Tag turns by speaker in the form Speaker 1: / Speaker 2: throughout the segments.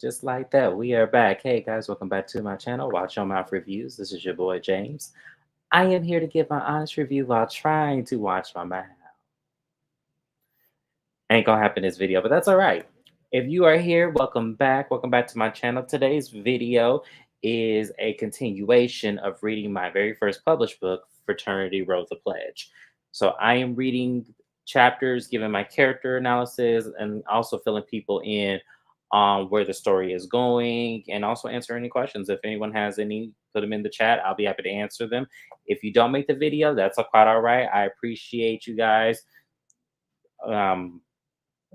Speaker 1: Just like that, we are back. Hey guys, welcome back to my channel, Watch Your Mouth Reviews. This is your boy James. I am here to give my honest review while trying to watch my mouth. Ain't gonna happen in this video, but that's all right. If you are here, welcome back. Welcome back to my channel. Today's video is a continuation of reading my very first published book, Fraternity Row-The Pledge. So I am reading chapters, giving my character analysis, and also filling people in on where the story is going, and also answer any questions. If anyone has any, put them in the chat. I'll be happy to answer them. If you don't make the video, that's quite all right. I appreciate you guys. What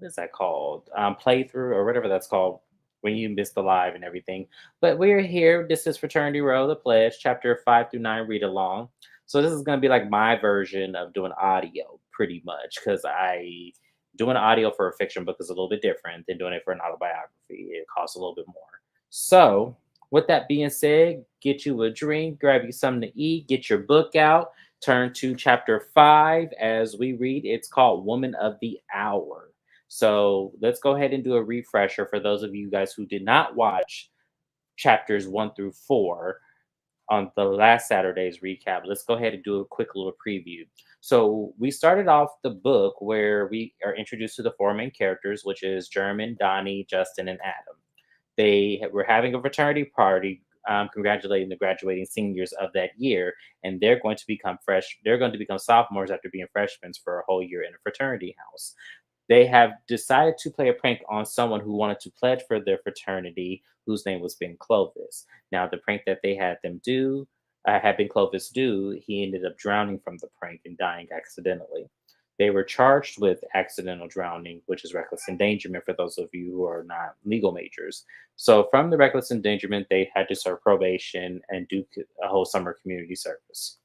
Speaker 1: is that called? Playthrough or whatever that's called when you miss the live and everything. But we're here. This is Fraternity Row-The Pledge, chapter 5 through 9, read along. So this is going to be like my version of doing audio pretty much, because doing audio for a fiction book is a little bit different than doing it for an autobiography. It costs a little bit more. So with that being said, get you a drink, grab you something to eat, get your book out, turn to chapter 5 as we read. It's called Woman of the Hour. So let's go ahead and do a refresher for those of you guys who did not watch chapters 1 through 4 on the last Saturday's recap. Let's go ahead and do a quick little preview. So we started off the book where we are introduced to the four main characters, which is German, Donnie, Justin, and Adam. They were having a fraternity party, congratulating the graduating seniors of that year, and they're going to become fresh. They're going to become sophomores after being freshmen for a whole year in a fraternity house. They have decided to play a prank on someone who wanted to pledge for their fraternity, whose name was Ben Clovis. Now, the prank that they had them do, had Ben Clovis do, he ended up drowning from the prank and dying accidentally. They were charged with accidental drowning, which is reckless endangerment for those of you who are not legal majors. So, from the reckless endangerment, they had to serve probation and do a whole summer community service.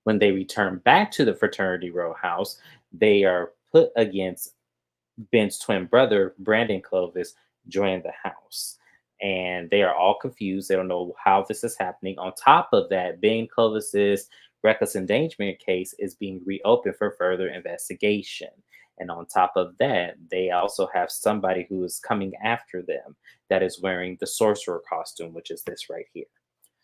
Speaker 1: When they return back to the fraternity row house, they are put against Ben's twin brother, Brandon Clovis, joined the house. And they are all confused. They don't know how this is happening. On top of that, Ben Clovis's reckless endangerment case is being reopened for further investigation. And on top of that, they also have somebody who is coming after them that is wearing the sorcerer costume, which is this right here.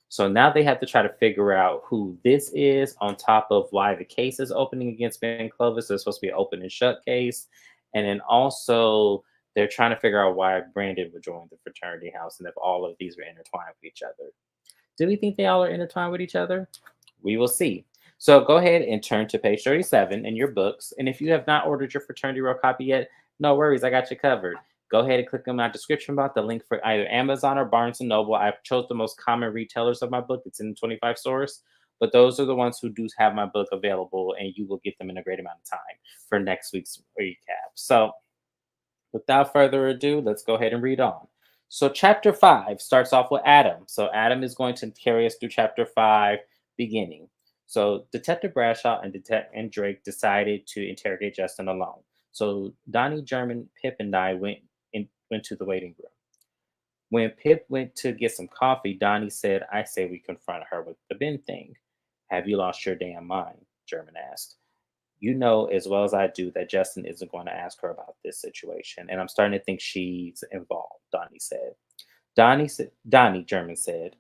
Speaker 1: So now they have to try to figure out who this is, on top of why the case is opening against Ben Clovis. So it's supposed to be an open and shut case. And then also they're trying to figure out why Brandon would join the fraternity house and if all of these are intertwined with each other. Do we think they all are intertwined with each other? We will see. So go ahead and turn to page 37 in your books. And if you have not ordered your Fraternity Row copy yet, no worries, I got you covered. Go ahead and click on my description box, the link for either Amazon or Barnes & Noble. I chose the most common retailers of my book. It's in 25 stores, but those are the ones who do have my book available, and you will get them in a great amount of time for next week's recap. So without further ado, let's go ahead and read on. So chapter 5 starts off with Adam. So Adam is going to carry us through chapter 5 beginning. So Detective Bradshaw and Drake decided to interrogate Justin alone. So Donnie, German, Pip, and I went to the waiting room. When Pip went to get some coffee, Donnie said, "I say we confront her with the Ben thing." "Have you lost your damn mind?" German asked. "You know as well as I do that Justin isn't going to ask her about this situation, and I'm starting to think she's involved," Donnie said. Donnie, German said,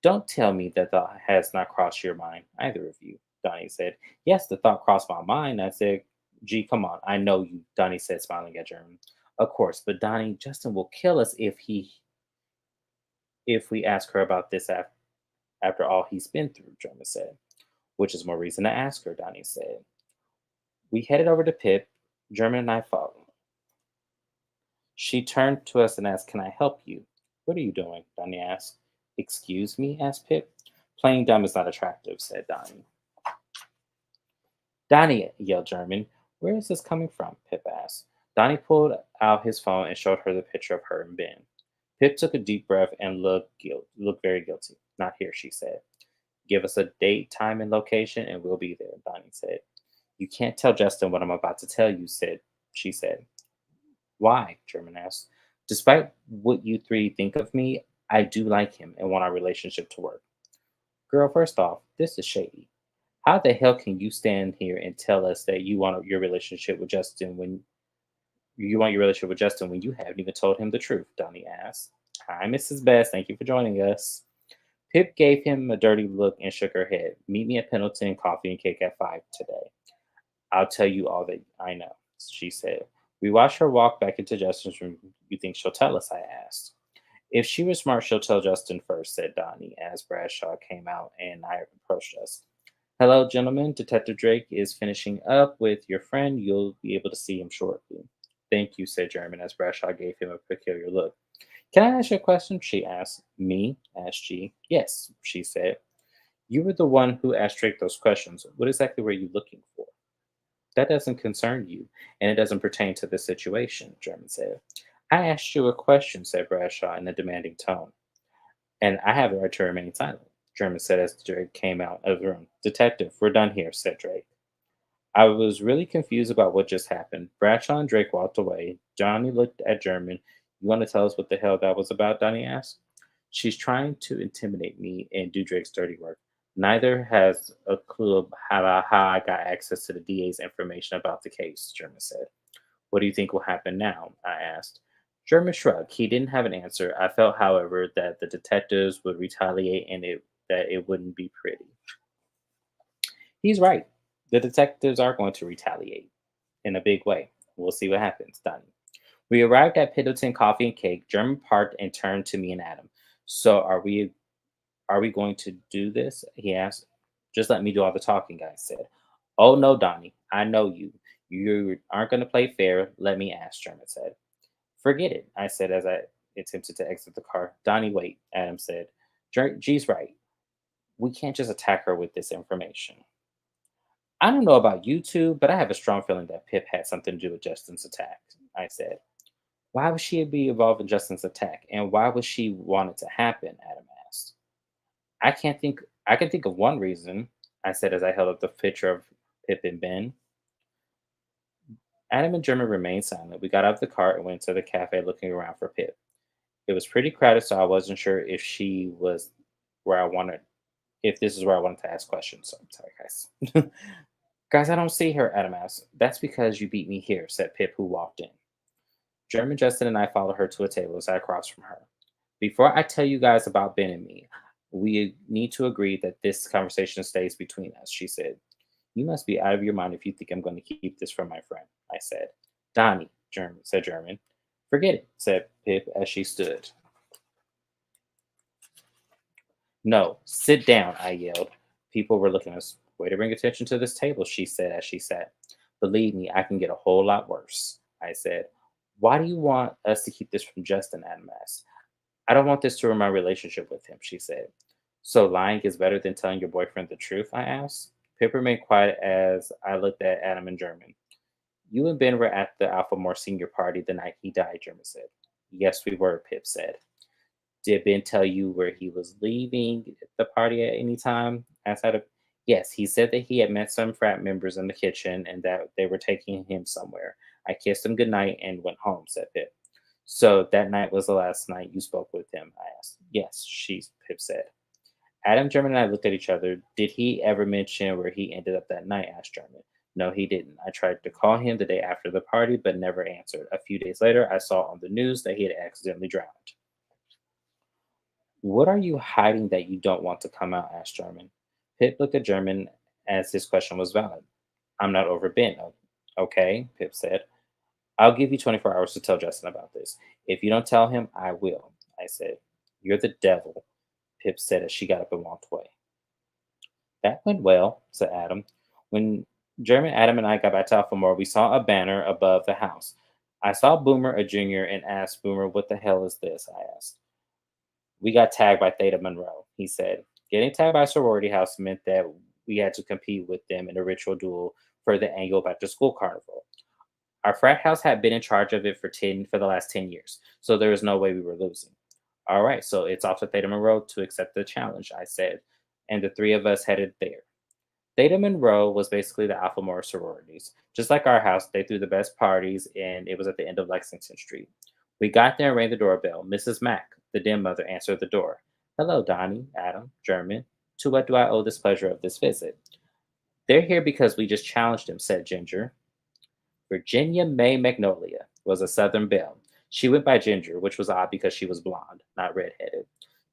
Speaker 1: "Don't tell me that thought has not crossed your mind, either of you," Donnie said. "Yes, the thought crossed my mind," I said. "Gee, come on, I know you," Donnie said, smiling at German. "Of course, but Donnie, Justin will kill us if we ask her about this after all he's been through," German said. "Which is more reason to ask her," Donnie said. We headed over to Pip. German and I followed. She turned to us and asked, "Can I help you?" "What are you doing?" Donnie asked. "Excuse me?" asked Pip. "Playing dumb is not attractive," said Donnie. "Donnie," yelled German. "Where is this coming from?" Pip asked. Donnie pulled out his phone and showed her the picture of her and Ben. Pip took a deep breath and looked very guilty. "Not here," she said. "Give us a date, time, and location, and we'll be there," Donnie said. "You can't tell Justin what I'm about to tell you," she said. "Why?" German asked. "Despite what you three think of me, I do like him and want our relationship to work." "Girl, first off, this is shady. How the hell can you stand here and tell us that you want your relationship with Justin You want your relationship with Justin when you haven't even told him the truth, Donnie asked. Hi, Mrs. Best. Thank you for joining us. Pip gave him a dirty look and shook her head. Meet me at Pendleton, coffee and cake at 5 today. I'll tell you all that I know, she said. We watched her walk back into Justin's room. You think she'll tell us? I asked. If she was smart, she'll tell Justin first, said Donnie, as Bradshaw came out and I approached us. Hello, gentlemen. Detective Drake is finishing up with your friend. You'll be able to see him shortly. Thank you, said German, as Bradshaw gave him a peculiar look. Can I ask you a question? She asked. Me? Asked G. Yes, she said. You were the one who asked Drake those questions. What exactly were you looking for? That doesn't concern you, and it doesn't pertain to the situation, German said. I asked you a question, said Bradshaw in a demanding tone, and I have the right to remain silent, German said as Drake came out of the room. Detective, we're done here, said Drake. I was really confused about what just happened. Bradshaw and Drake walked away. Johnny looked at German. You want to tell us what the hell that was about? Donnie asked. She's trying to intimidate me and do Drake's dirty work. Neither has a clue about how I got access to the DA's information about the case, German said. What do you think will happen now? I asked. German shrugged. He didn't have an answer. I felt, however, that the detectives would retaliate and that it wouldn't be pretty. He's right. The detectives are going to retaliate in a big way. We'll see what happens. Done. We arrived at Piddleton Coffee and Cake. German parked and turned to me and Adam. So are we going to do this? He asked. Just let me do all the talking, I said. Oh no, Donnie. I know you. You aren't going to play fair. Let me ask, German said. Forget it, I said as I attempted to exit the car. Donnie, wait, Adam said. G's right. We can't just attack her with this information. I don't know about you two, but I have a strong feeling that Pip had something to do with Justin's attack, I said. Why would she be involved in Justin's attack? And why would she want it to happen? Adam asked. I can't think I can think of one reason, I said as I held up the picture of Pip and Ben. Adam and German remained silent. We got out of the car and went to the cafe looking around for Pip. It was pretty crowded, so I wasn't sure if she was where I wanted if this is where I wanted to ask questions. So I'm sorry, guys. Guys, I don't see her, Adam asked. That's because you beat me here, said Pip, who walked in. German, Justin, and I followed her to a table sat across from her. Before I tell you guys about Ben and me, we need to agree that this conversation stays between us, she said. You must be out of your mind if you think I'm going to keep this from my friend, I said. Donnie, German, said German. Forget it, said Pip as she stood. No, sit down, I yelled. People were looking at us. Way to bring attention to this table, she said as she sat. Believe me, I can get a whole lot worse, I said. Why do you want us to keep this from Justin? Adam asked. I don't want this to ruin my relationship with him, she said. So lying is better than telling your boyfriend the truth? I asked. Pip remained quiet as I looked at Adam and German. You and Ben were at the Alphamore senior party the night he died, German said. Yes, we were, Pip said. Did Ben tell you where he was leaving the party at any time? Outside of Yes, he said that he had met some frat members in the kitchen and that they were taking him somewhere. I kissed him goodnight and went home, said Pip. So that night was the last night you spoke with him? I asked. Yes, Pip said. Adam, German, and I looked at each other. Did he ever mention where he ended up that night? Asked German. No, he didn't. I tried to call him the day after the party, but never answered. A few days later, I saw on the news that he had accidentally drowned. What are you hiding that you don't want to come out? Asked German. Pip looked at German as his question was valid. I'm not over Ben. Okay, Pip said. I'll give you 24 hours to tell Justin about this. If you don't tell him, I will, I said. You're the devil, Pip said as she got up and walked away. That went well, said Adam. When German, Adam, and I got back to Alphamore, we saw a banner above the house. I saw Boomer, a junior, and asked Boomer, what the hell is this? I asked. We got tagged by Theta Monroe, he said. Getting tagged by a sorority house meant that we had to compete with them in a ritual duel for the annual back to school carnival. Our frat house had been in charge of it for the last 10 years, so there was no way we were losing. All right, so it's off to Theta Monroe to accept the challenge, I said, and the three of us headed there. Theta Monroe was basically the Alphamore sororities. Just like our house, they threw the best parties, and it was at the end of Lexington Street. We got there and rang the doorbell. Mrs. Mack, the den mother, answered the door. Hello, Donnie, Adam, German. To what do I owe this pleasure of this visit? They're here because we just challenged him, said Ginger. Virginia May Magnolia. was a Southern belle. She went by Ginger, which was odd because she was blonde, not redheaded.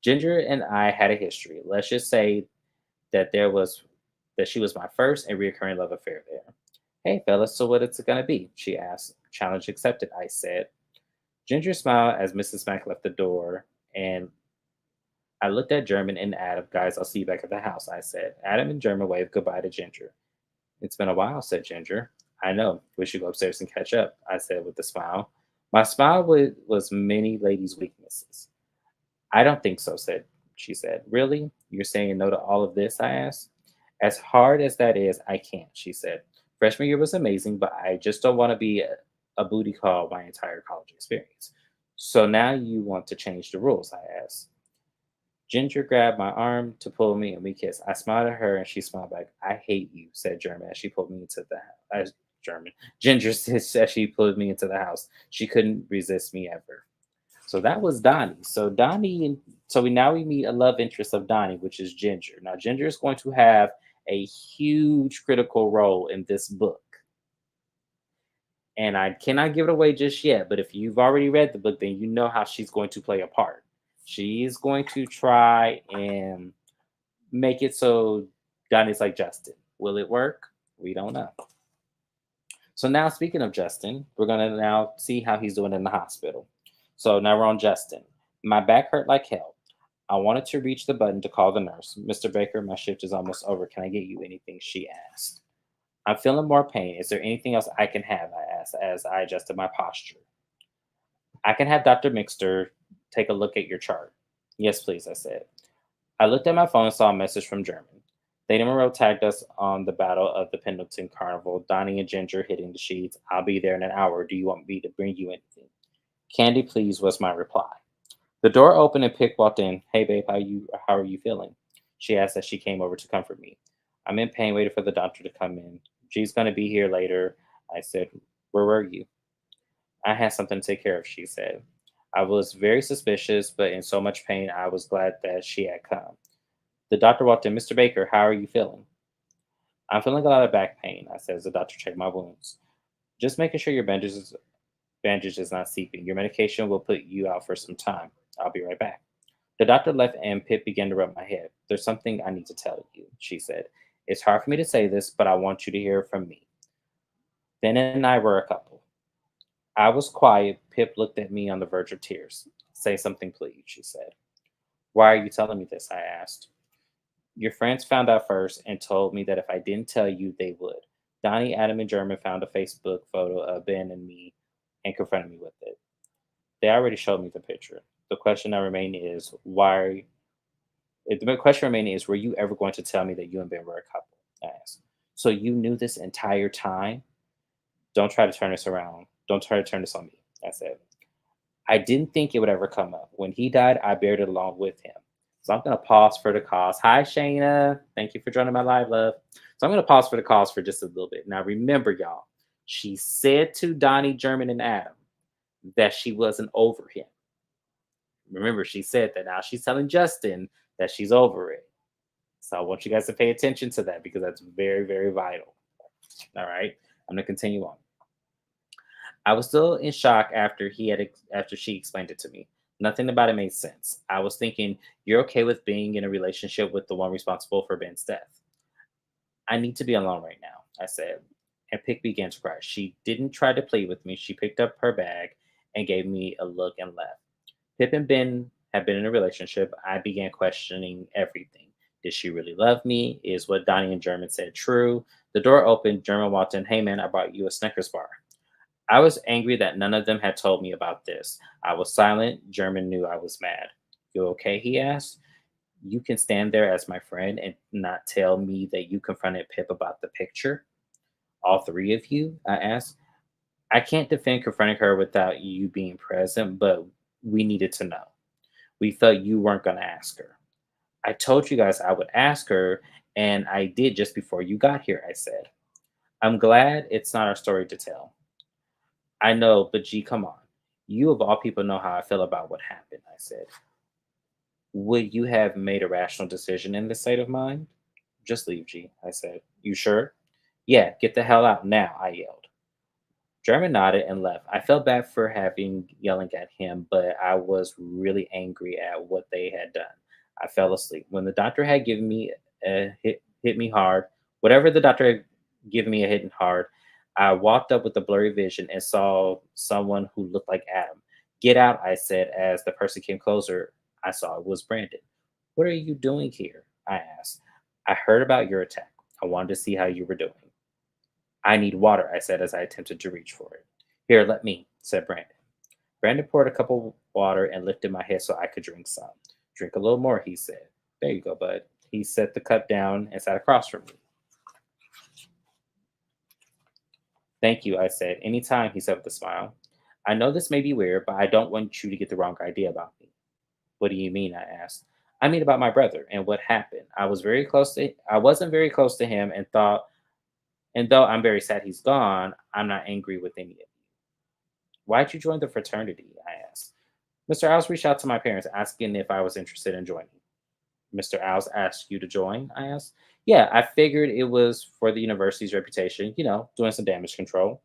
Speaker 1: Ginger and I had a history. Let's just say that there was that she was my first and reoccurring love affair there. Hey fellas, so what it's gonna be? She asked. Challenge accepted, I said. Ginger smiled as Mrs. Mack left the door, and I looked at German and Adam. Guys, I'll see you back at the house, I said. Adam and German waved goodbye to Ginger. It's been a while, said Ginger. I know. We should go upstairs and catch up, I said with a smile. My smile was many ladies' weaknesses. I don't think so, she said. Really? You're saying no to all of this? I asked. As hard as that is, I can't, she said. Freshman year was amazing, but I just don't want to be a booty call my entire college experience. So now you want to change the rules, I asked. Ginger grabbed my arm to pull me and we kissed. I smiled at her and she smiled back. I hate you, said German as she pulled me into the house. German. Ginger says as she pulled me into the house. She couldn't resist me ever. So that was Donnie. So Donnie, and so we meet a love interest of Donnie, which is Ginger. Now Ginger is going to have a huge critical role in this book, and I cannot give it away just yet. But if you've already read the book, then you know how she's going to play a part. She's going to try and make it so Donnie's like Justin. Will it work? We don't know. So now, speaking of Justin, we're gonna now see how he's doing in the hospital. So now we're on Justin. My back hurt like hell. I wanted to reach the button to call the nurse. Mr. Baker, my shift is almost over. Can I get you anything? She asked. I'm feeling more pain. Is there anything else I can have? I asked as I adjusted my posture. I can have Dr. Mixter take a look at your chart. Yes, please, I said. I looked at my phone and saw a message from German. Lady Monroe tagged us on the Battle of the Pendleton Carnival. Donnie and Ginger hitting the sheets. I'll be there in an hour. Do you want me to bring you anything? Candy, please, was my reply. The door opened and Pick walked in. Hey, babe, how are you feeling? She asked as she came over to comfort me. I'm in pain, waiting for the doctor to come in. She's going to be here later. I said, where were you? I had something to take care of, she said. I was very suspicious, but in so much pain, I was glad that she had come. The doctor walked in. Mr. Baker, how are you feeling? I'm feeling a lot of back pain, I said as the doctor checked my wounds. Just making sure your bandage is not seeping. Your medication will put you out for some time. I'll be right back. The doctor left and Pip began to rub my head. There's something I need to tell you, she said. It's hard for me to say this, but I want you to hear it from me. Ben and I were a couple. I was quiet. Pip looked at me on the verge of tears. Say something, please, she said. Why are you telling me this? I asked. Your friends found out first and told me that if I didn't tell you, they would. Donnie, Adam, and German found a Facebook photo of Ben and me and confronted me with it. They already showed me the picture. The question that remains is why. The question remaining is, were you ever going to tell me that you and Ben were a couple? I asked. So you knew this entire time? Don't try to turn this around. Don't try to turn this on me, I said. I didn't think it would ever come up. When he died, I buried it along with him. So I'm going to pause for the cause. Hi, Shayna. Thank you for joining my live, love. So I'm going to pause for the cause for just a little bit. Now, remember, y'all, she said to Donnie, German, and Adam that she wasn't over him. Remember, she said that. Now she's telling Justin that she's over it. So I want you guys to pay attention to that because that's very, very vital. All right. I'm going to continue on. I was still in shock after she explained it to me. Nothing about it made sense. I was thinking, you're okay with being in a relationship with the one responsible for Ben's death. I need to be alone right now, I said. And Pick began to cry. She didn't try to plead with me. She picked up her bag and gave me a look and left. Pip and Ben had been in a relationship. I began questioning everything. Did she really love me? Is what Donnie and German said true? The door opened. German walked in. Hey, man, I brought you a Snickers bar. I was angry that none of them had told me about this. I was silent. German knew I was mad. You okay? He asked. You can stand there as my friend and not tell me that you confronted Pip about the picture? All three of you? I asked. I can't defend confronting her without you being present, but we needed to know. We thought you weren't going to ask her. I told you guys I would ask her, and I did just before you got here, I said. I'm glad it's not our story to tell. I know, but G, come on. You of all people know how I feel about what happened, I said. Would you have made a rational decision in this state of mind? Just leave, G, I said. You sure? Yeah, get the hell out now, I yelled. German nodded and left. I felt bad for having yelling at him, but I was really angry at what they had done. I fell asleep. When the doctor had given me a hit me hard, whatever the doctor had given me a hit hard, I walked up with a blurry vision and saw someone who looked like Adam. Get out, I said as the person came closer. I saw it was Brandon. What are you doing here? I asked. I heard about your attack. I wanted to see how you were doing. I need water, I said as I attempted to reach for it. Here, let me, said Brandon. Brandon poured a cup of water and lifted my head so I could drink some. Drink a little more, he said. There you go, bud. He set the cup down and sat across from me. Thank you, I said. Anytime, he said with a smile. I know this may be weird, but I don't want you to get the wrong idea about me. What do you mean? I asked. I mean about my brother and what happened. I wasn't very close to him and though I'm very sad he's gone, I'm not angry with any of you. Why'd you join the fraternity? I asked. Mr. Owls reached out to my parents asking if I was interested in joining. Mr. Owls asked you to join? I asked. Yeah, I figured it was for the university's reputation, doing some damage control.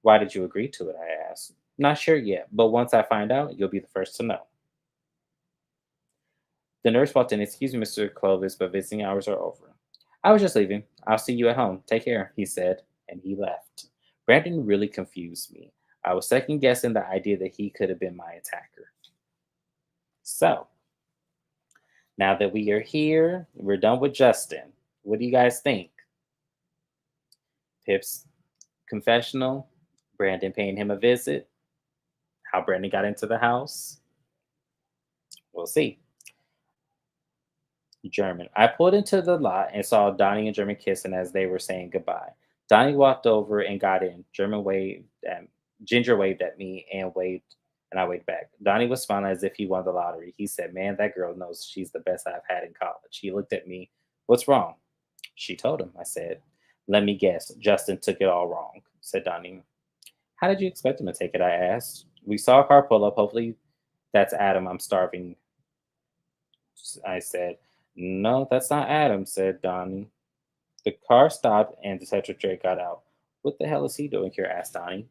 Speaker 1: Why did you agree to it? I asked. Not sure yet, but once I find out, you'll be the first to know. The nurse walked in. Excuse me, Mr. Clovis, but visiting hours are over. I was just leaving. I'll see you at home. Take care, he said, and he left. Brandon really confused me. I was second guessing the idea that he could have been my attacker. So, now that we are here, we're done with Justin. What do you guys think? Pip's confessional, Brandon paying him a visit, how Brandon got into the house. We'll see. German. I pulled into the lot and saw Donnie and German kissing as they were saying goodbye. Donnie walked over and got in. Ginger waved at me and I waved back. Donnie was smiling as if he won the lottery. He said, "Man, that girl knows she's the best I've had in college." He looked at me. "What's wrong?" She told him, I said. "Let me guess. Justin took it all wrong," said Donnie. "How did you expect him to take it?" I asked. "We saw a car pull up. Hopefully that's Adam. I'm starving," I said. "No, that's not Adam," said Donnie. The car stopped and Detective Drake got out. "What the hell is he doing here?" asked Donnie.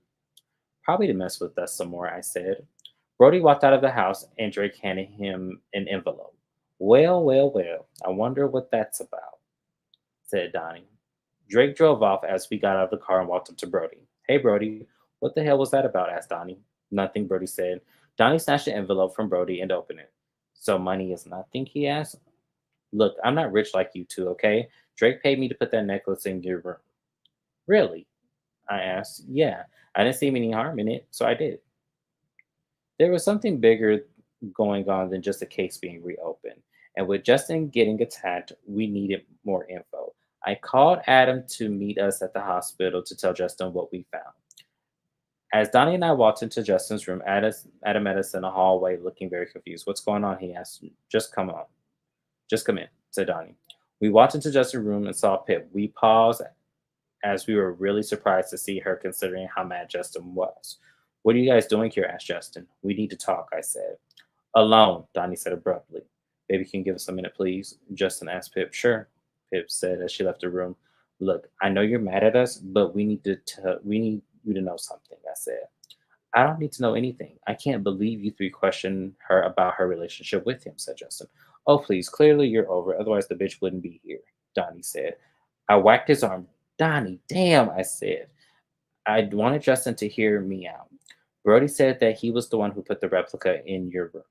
Speaker 1: "Probably to mess with us some more," I said. Brody walked out of the house and Drake handed him an envelope. "Well, well, well, I wonder what that's about," said Donnie. Drake drove off as we got out of the car and walked up to Brody. "Hey, Brody, what the hell was that about?" asked Donnie. "Nothing," Brody said. Donnie snatched the envelope from Brody and opened it. "So money is nothing?" he asked. "Look, I'm not rich like you two, okay? Drake paid me to put that necklace in your room." "Really?" I asked. "Yeah, I didn't see any harm in it, so I did." There was something bigger going on than just a case being reopened. And with Justin getting attacked, we needed more info. I called Adam to meet us at the hospital to tell Justin what we found. As Donnie and I walked into Justin's room, Adam met us in the hallway looking very confused. "What's going on?" he asked. "Just come on. Just come in," said Donnie. We walked into Justin's room and saw Pip. We paused as we were really surprised to see her considering how mad Justin was. "What are you guys doing here?" asked Justin. "We need to talk," I said. "Alone," Donnie said abruptly. "Baby, can you give us a minute, please?" Justin asked Pip. "Sure," Pip said as she left the room. "Look, I know you're mad at us, but we need you to know something," I said. "I don't need to know anything. I can't believe you three questioned her about her relationship with him," said Justin. "Oh, please, clearly you're over it. Otherwise, the bitch wouldn't be here," Donnie said. I whacked his arm. "Donnie, damn," I said. I wanted Justin to hear me out. "Brody said that he was the one who put the replica in your room.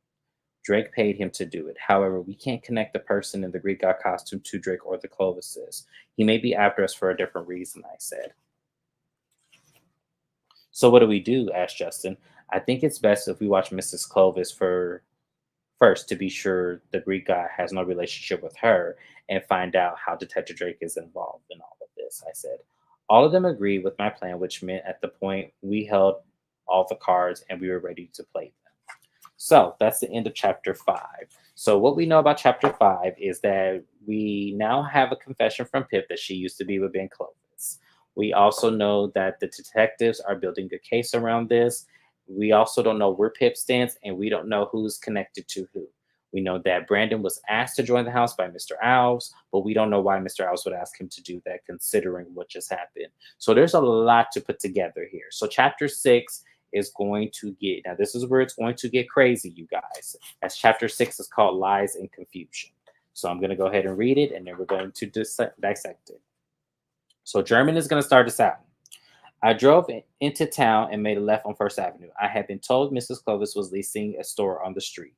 Speaker 1: Drake paid him to do it. However, we can't connect the person in the Greek god costume to Drake or the Clovises. He may be after us for a different reason," I said. "So what do we do?" asked Justin. "I think it's best if we watch Mrs. Clovis for first to be sure the Greek guy has no relationship with her and find out how Detective Drake is involved in all of this," I said. All of them agreed with my plan, which meant at the point we held all the cards and we were ready to play them. So that's the end of chapter 5. So, what we know about chapter 5 is that we now have a confession from Pip that she used to be with Ben Clovis. We also know that the detectives are building a case around this. We also don't know where Pip stands, and we don't know who's connected to who. We know that Brandon was asked to join the house by Mr. Owls, but we don't know why Mr. Owls would ask him to do that considering what just happened. So there's a lot to put together here. So chapter 6 is going to get, now this is where it's going to get crazy, you guys, as chapter 6 is called Lies and Confusion. So I'm going to go ahead and read it, and then we're going to dissect it. So German is going to start us out. I drove into town and made a left on First Avenue. I had been told Mrs. Clovis was leasing a store on the street.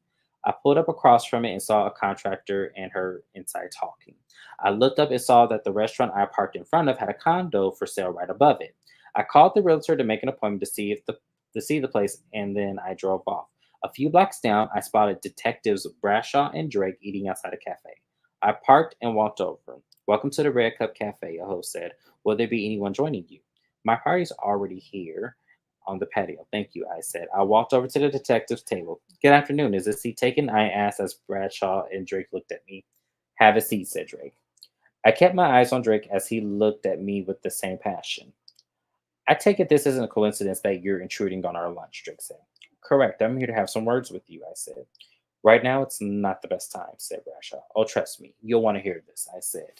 Speaker 1: I pulled up across from it and saw a contractor and her inside talking. I looked up and saw that the restaurant I parked in front of had a condo for sale right above it. I called the realtor to make an appointment to see the place, and then I drove off. A few blocks down, I spotted detectives Brashaw and Drake eating outside a cafe. I parked and walked over. Welcome to the Red Cup Cafe, a host said. Will there be anyone joining you? My party's already here on the patio. Thank you, I said. I walked over to the detective's table. Good afternoon. Is this seat taken? I asked as Bradshaw and Drake looked at me. Have a seat, said Drake. I kept my eyes on Drake as he looked at me with the same passion. I take it this isn't a coincidence that you're intruding on our lunch, Drake said. Correct. I'm here to have some words with you, I said. Right now, it's not the best time, said Bradshaw. Oh, trust me. You'll want to hear this, I said.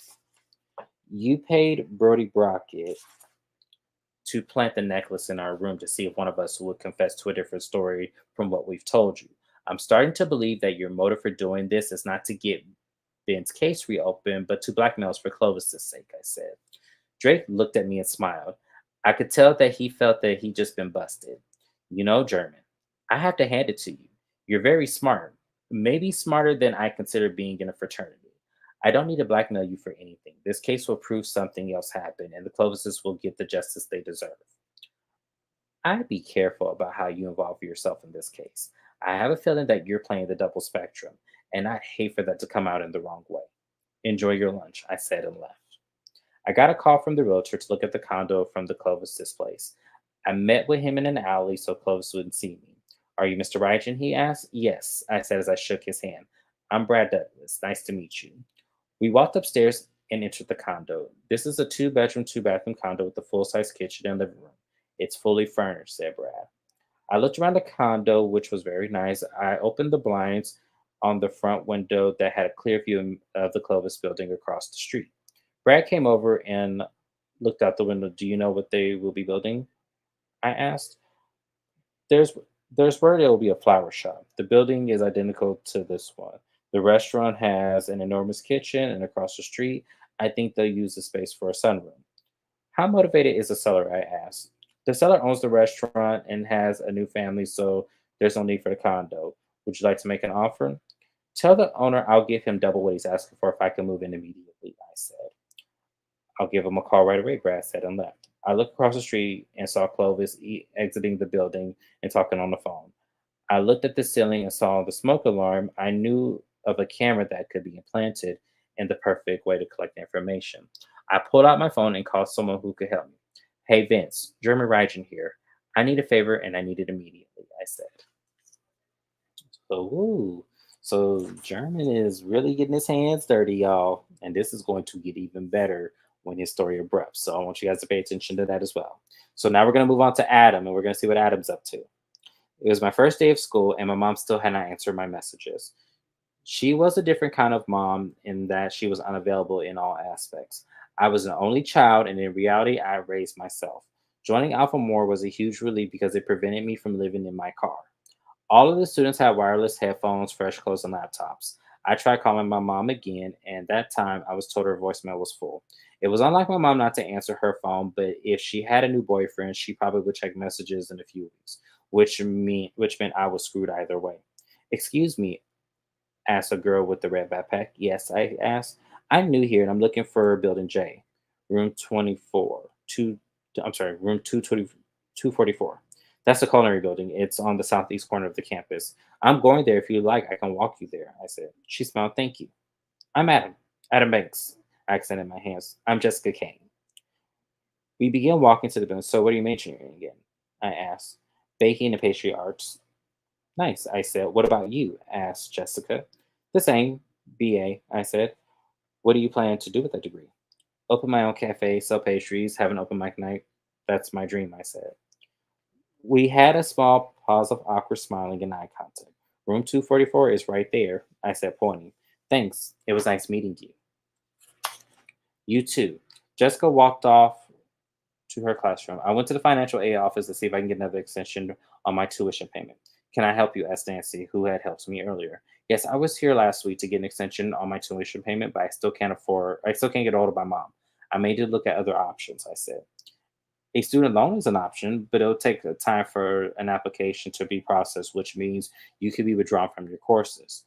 Speaker 1: You paid Brody Brockett to plant the necklace in our room to see if one of us would confess to a different story from what we've told you. I'm starting to believe that your motive for doing this is not to get Ben's case reopened, but to blackmail us for Clovis's sake, I said. Drake looked at me and smiled. I could tell that he felt that he'd just been busted. You know, German, I have to hand it to you. You're very smart, maybe smarter than I consider being in a fraternity. I don't need to blackmail you for anything. This case will prove something else happened, and the Clovises will get the justice they deserve. I'd be careful about how you involve yourself in this case. I have a feeling that you're playing the double spectrum, and I'd hate for that to come out in the wrong way. Enjoy your lunch, I said and left. I got a call from the realtor to look at the condo from the Clovis's place. I met with him in an alley so Clovis wouldn't see me. Are you Mr. Rygen? He asked. Yes, I said as I shook his hand. I'm Brad Douglas. Nice to meet you. We walked upstairs and entered the condo. This is a two-bedroom, two-bathroom condo with a full-size kitchen and living room. It's fully furnished, said Brad. I looked around the condo, which was very nice. I opened the blinds on the front window that had a clear view of the Clovis building across the street. Brad came over and looked out the window. Do you know what they will be building? I asked. There's there's where there will be a flower shop. The building is identical to this one. The restaurant has an enormous kitchen, and across the street, I think they'll use the space for a sunroom. How motivated is the seller? I asked. The seller owns the restaurant and has a new family, so there's no need for the condo. Would you like to make an offer? Tell the owner I'll give him double what he's asking for if I can move in immediately, I said. I'll give him a call right away, Brad said and left. I looked across the street and saw Clovis exiting the building and talking on the phone. I looked at the ceiling and saw the smoke alarm. I knew of a camera that could be implanted in the perfect way to collect information. I pulled out my phone and called someone who could help me. Hey, Vince, German Rygen here. I need a favor and I need it immediately, I said. So, ooh. So German is really getting his hands dirty, y'all. And this is going to get even better when his story erupts. So I want you guys to pay attention to that as well. So now we're going to move on to Adam and we're going to see what Adam's up to. It was my first day of school, and my mom still had not answered my messages. She was a different kind of mom in that she was unavailable in all aspects. I was an only child, and in reality, I raised myself. Joining Alpha More was a huge relief because it prevented me from living in my car. All of the students had wireless headphones, fresh clothes, and laptops. I tried calling my mom again, and that time I was told her voicemail was full. It was unlike my mom not to answer her phone, but if she had a new boyfriend, she probably would check messages in a few weeks, which meant I was screwed either way. Excuse me, asked a girl with the red backpack. Yes, I asked. I'm new here and I'm looking for building J, room 24. I'm sorry, room 244. That's the culinary building. It's on the southeast corner of the campus. I'm going there. If you like, I can walk you there, I said. She smiled. Thank you. I'm Adam. Adam Banks. I extended my hands. I'm Jessica Kane. We began walking to the building. So what are you majoring in again? I asked. Baking and pastry arts. Nice, I said. What about you? Asked Jessica. The same, BA, I said. What do you plan to do with that degree? Open my own cafe, sell pastries, have an open mic night. That's my dream, I said. We had a small pause of awkward smiling and eye contact. Room 244 is right there, I said, pointing. Thanks. It was nice meeting you. You too. Jessica walked off to her classroom. I went to the financial aid office to see if I can get another extension on my tuition payment. Can I help you? Asked Nancy, who had helped me earlier. Yes, I was here last week to get an extension on my tuition payment, but I still can't get a hold of my mom. I may need to look at other options, I said. A student loan is an option, but it'll take time for an application to be processed, which means you could be withdrawn from your courses.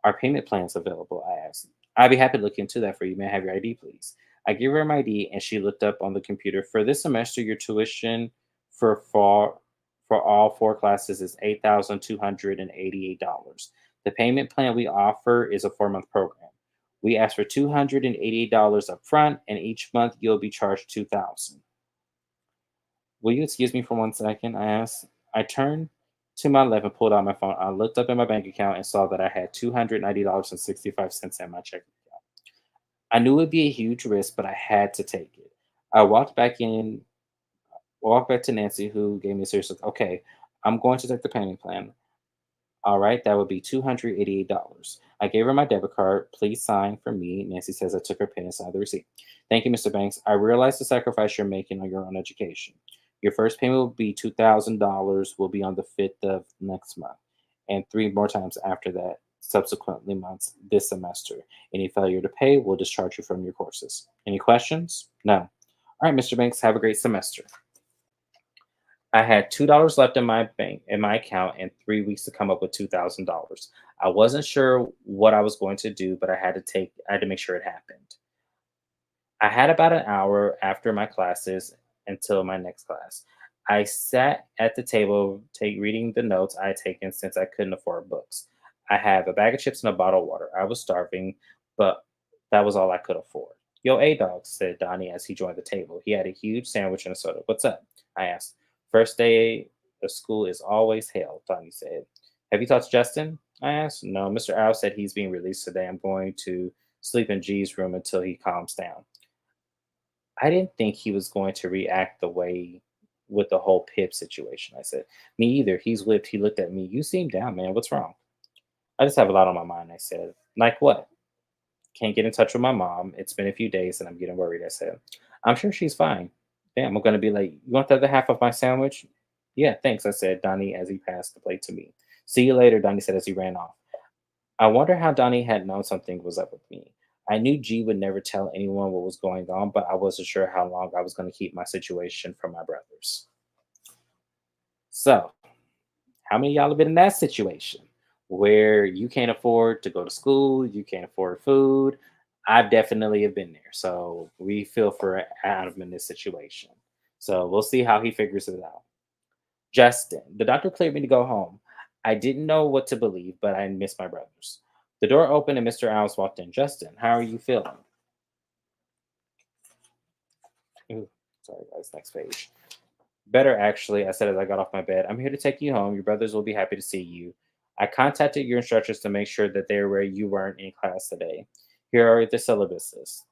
Speaker 1: Are payment plans available? I asked. I'd be happy to look into that for you. May I have your ID, please? I gave her my ID and she looked up on the computer. For this semester, your tuition for fall for all four classes is $8,288. The payment plan we offer is a 4-month program. We ask for $288 up front, and each month you'll be charged $2,000. Will you excuse me for 1 second? I asked. I turned to my left and pulled out my phone. I looked up in my bank account and saw that I had $290.65 in my checking account. I knew it would be a huge risk, but I had to take it. I walked back to Nancy, who gave me a serious look. Okay, I'm going to take the payment plan. All right, that would be $288. I gave her my debit card. Please sign for me. Nancy says I took her pen and signed the receipt. Thank you, Mr. Banks. I realize the sacrifice you're making on your own education. Your first payment will be $2,000, will be on the 5th of next month, and three more times after that, subsequently months this semester. Any failure to pay will discharge you from your courses. Any questions? No. All right, Mr. Banks, have a great semester. I had $2 left in my account and 3 weeks to come up with $2,000. I wasn't sure what I was going to do, but I had to make sure it happened. I had about an hour after my classes until my next class. I sat at the table, reading the notes I had taken since I couldn't afford books. I had a bag of chips and a bottle of water. I was starving, but that was all I could afford. Yo, A dog, said Donnie as he joined the table. He had a huge sandwich and a soda. What's up? I asked. First day of school is always hell, Donnie said. Have you talked to Justin? I asked. No, Mr. Owl said he's being released today. I'm going to sleep in G's room until he calms down. I didn't think he was going to react the way with the whole Pip situation. I said, me either. He's whipped. He looked at me. You seem down, man. What's wrong? I just have a lot on my mind, I said. Like what? Can't get in touch with my mom. It's been a few days and I'm getting worried, I said. I'm sure she's fine. Damn, I'm going to be late. You want the other half of my sandwich? Yeah, thanks, I said, Donnie, as he passed the plate to me. See you later, Donnie said as he ran off. I wonder how Donnie had known something was up with me. I knew G would never tell anyone what was going on, but I wasn't sure how long I was going to keep my situation from my brothers. So, how many of y'all have been in that situation where you can't afford to go to school, you can't afford food? I've definitely have been there. So we feel for Adam in this situation. So we'll see how he figures it out. Justin, the doctor cleared me to go home. I didn't know what to believe, but I missed my brothers. The door opened and Mr. Owls walked in. Justin, how are you feeling? Ooh, sorry, guys. Next page. Better, actually, I said as I got off my bed. I'm here to take you home. Your brothers will be happy to see you. I contacted your instructors to make sure that they were you weren't in class today. Here are the syllabuses.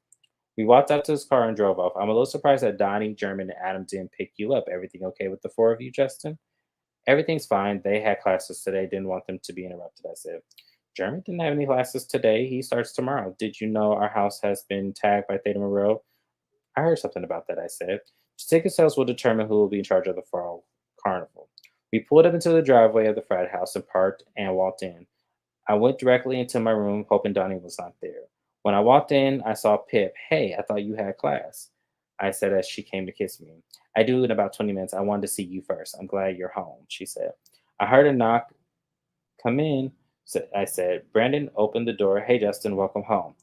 Speaker 1: We walked out to his car and drove off. I'm a little surprised that Donnie, German, and Adam didn't pick you up. Everything okay with the four of you, Justin? Everything's fine. They had classes today. Didn't want them to be interrupted, I said. German didn't have any classes today. He starts tomorrow. Did you know our house has been tagged by Theta Monroe? I heard something about that, I said. Ticket sales will determine who will be in charge of the fall carnival. We pulled up into the driveway of the frat house and parked and walked in. I went directly into my room, hoping Donnie was not there. When I walked in, I saw Pip. Hey, I thought you had class, I said as she came to kiss me. I do in about 20 minutes. I wanted to see you first. I'm glad you're home, she said. I heard a knock. Come in, I said. Brandon opened the door. Hey, Justin, welcome home.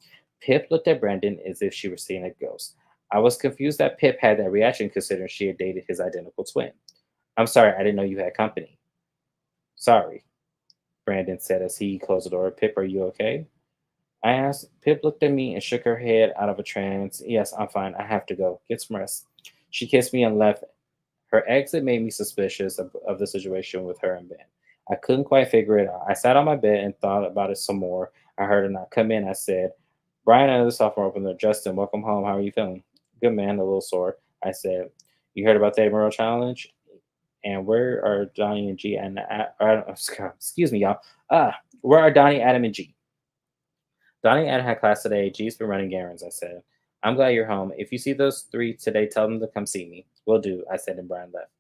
Speaker 1: Pip looked at Brandon as if she were seeing a ghost. I was confused that Pip had that reaction considering she had dated his identical twin. I'm sorry, I didn't know you had company. Sorry, Brandon said as he closed the door. Pip, are you okay? I asked. Pip looked at me and shook her head out of a trance. Yes, I'm fine. I have to go. Get some rest. She kissed me and left. Her exit made me suspicious of the situation with her and Ben. I couldn't quite figure it out. I sat on my bed and thought about it some more. I heard her knock. Come in, I said. Brian, another sophomore, opened the door. Justin, welcome home. How are you feeling? Good, man. A little sore. I said. You heard about the Emerald Challenge? And where are Donnie and G and excuse me, y'all. Where are Donnie, Adam, and G? Donnie and Adam had class today. G's been running errands, I said. I'm glad you're home. If you see those three today, tell them to come see me. Will do, I said, and Brian left.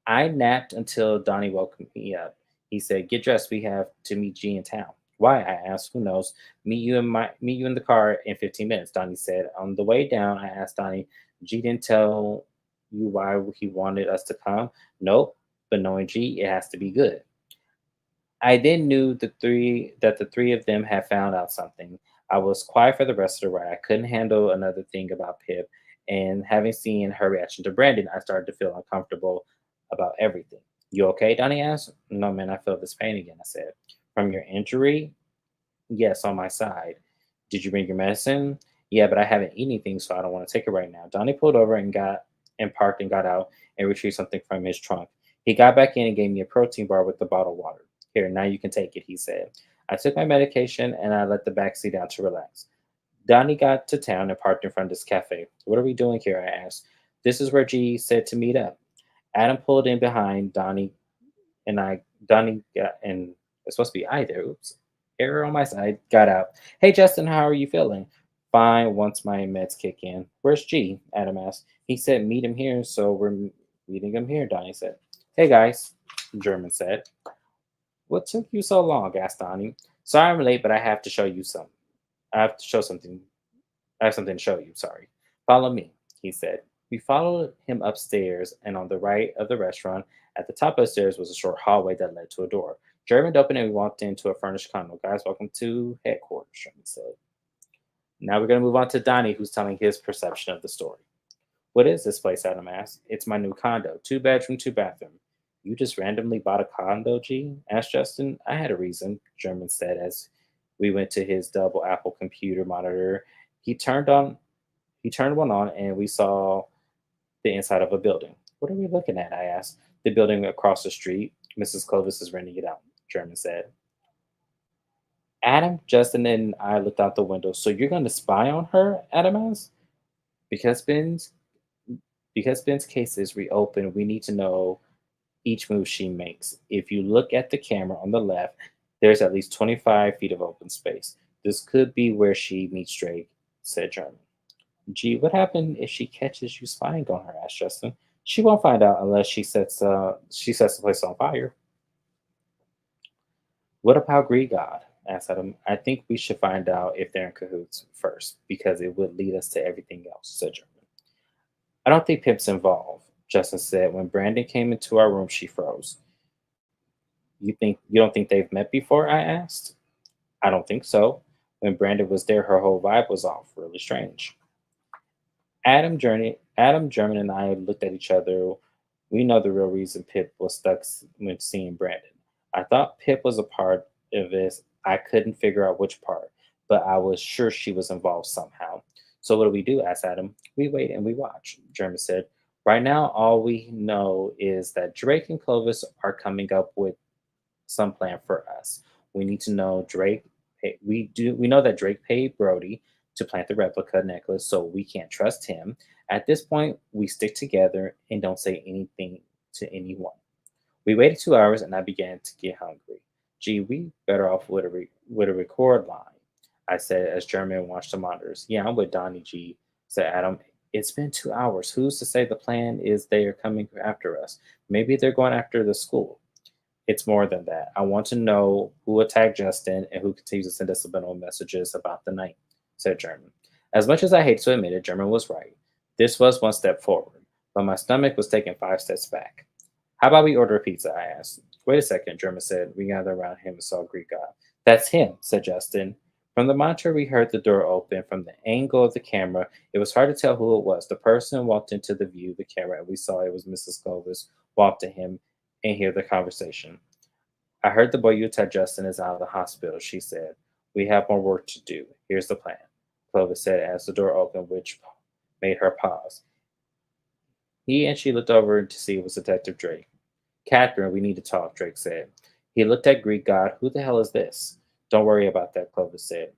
Speaker 1: I napped until Donnie woke me up. He said, "Get dressed. We have to meet G in town." Why? I asked. Who knows? Meet you in the car in 15 minutes. Donnie said. On the way down, I asked Donnie, "G didn't tell you why he wanted us to come?" Nope. But knowing G, it has to be good. I then knew the three of them had found out something. I was quiet for the rest of the ride. I couldn't handle another thing about Pip, and having seen her reaction to Brandon, I started to feel uncomfortable about everything. You okay? Donnie asked. No, man, I feel this pain again, I said. From your injury? Yes, on my side. Did you bring your medicine? Yeah, but I haven't eaten anything, so I don't want to take it right now. Donnie pulled over and parked and got out and retrieved something from his trunk. He got back in and gave me a protein bar with the bottled water. Here, now you can take it, he said. I took my medication and I let the back seat down to relax. Donnie got to town and parked in front of this cafe. What are we doing here? I asked. This is where G said to meet up. Adam pulled in behind Donnie and I Donnie got and it's supposed to be I there. Oops. Error on my side. Got out. Hey Justin, how are you feeling? Fine once my meds kick in. Where's G? Adam asked. He said meet him here, so meeting him here, Donnie said. Hey guys, German said. What took you so long? Asked Donnie. Sorry I'm late, but I have to show you some. I have to show something. I have something to show you, sorry. Follow me, he said. We followed him upstairs, and on the right of the restaurant, at the top of the stairs, was a short hallway that led to a door. German opened and we walked into a furnished condo. Guys, welcome to headquarters, German said. Now we're going to move on to Donnie, who's telling his perception of the story. What is this place? Adam asked. It's my new condo. 2 bedroom, 2 bathroom. You just randomly bought a condo, G? Asked Justin. I had a reason, German said as we went to his double Apple computer monitor. He turned on he turned one on and we saw the inside of a building. What are we looking at? I asked. The building across the street. Mrs. Clovis is renting it out, German said. Adam, Justin, and I looked out the window. So you're going to spy on her? Adam asked. Because Ben's because Ben's case is reopened, we need to know each move she makes. If you look at the camera on the left, there's at least 25 feet of open space. This could be where she meets Drake, said German. Gee, what happened if she catches you spying on her? Asked Justin. She won't find out unless she sets the place on fire. What about Greed God? Asked Adam. I think we should find out if they're in cahoots first, because it would lead us to everything else, said German. I don't think Pip's involved, Justin said. When Brandon came into our room, she froze. You don't think they've met before? I asked. I don't think so. When Brandon was there, her whole vibe was off. Really strange. Adam, German, and I looked at each other. We know the real reason Pip was stuck when seeing Brandon. I thought Pip was a part of this. I couldn't figure out which part, but I was sure she was involved somehow. So what do we do? Asked Adam. We wait and we watch, German said. Right now, all we know is that Drake and Clovis are coming up with some plan for us. We need to know Drake. We know that Drake paid Brody to plant the replica necklace, so we can't trust him. At this point, we stick together and don't say anything to anyone. We waited 2 hours, and I began to get hungry. Gee, we better off with a record line, I said as German watched the monitors. Yeah, I'm with Donnie G, said Adam. It's been 2 hours. Who's to say the plan is they are coming after us? Maybe they're going after the school. It's more than that. I want to know who attacked Justin and who continues to send us subliminal messages about the night, said German. As much as I hate to admit it, German was right. This was one step forward, but my stomach was taking 5 steps back. How about we order a pizza? I asked. Wait a second, German said. We gathered around him and saw Greek God. That's him, said Justin. From the monitor, we heard the door open. From the angle of the camera, it was hard to tell who it was. The person walked into the view of the camera, and we saw it was Mrs. Clovis walk to him and hear the conversation. I heard the boy you attacked Justin is out of the hospital, she said. We have more work to do. Here's the plan, Clovis said as the door opened, which made her pause. He and she looked over to see it was Detective Drake. Catherine, we need to talk, Drake said. He looked at Greek God. Who the hell is this? Don't worry about that, Clovis said.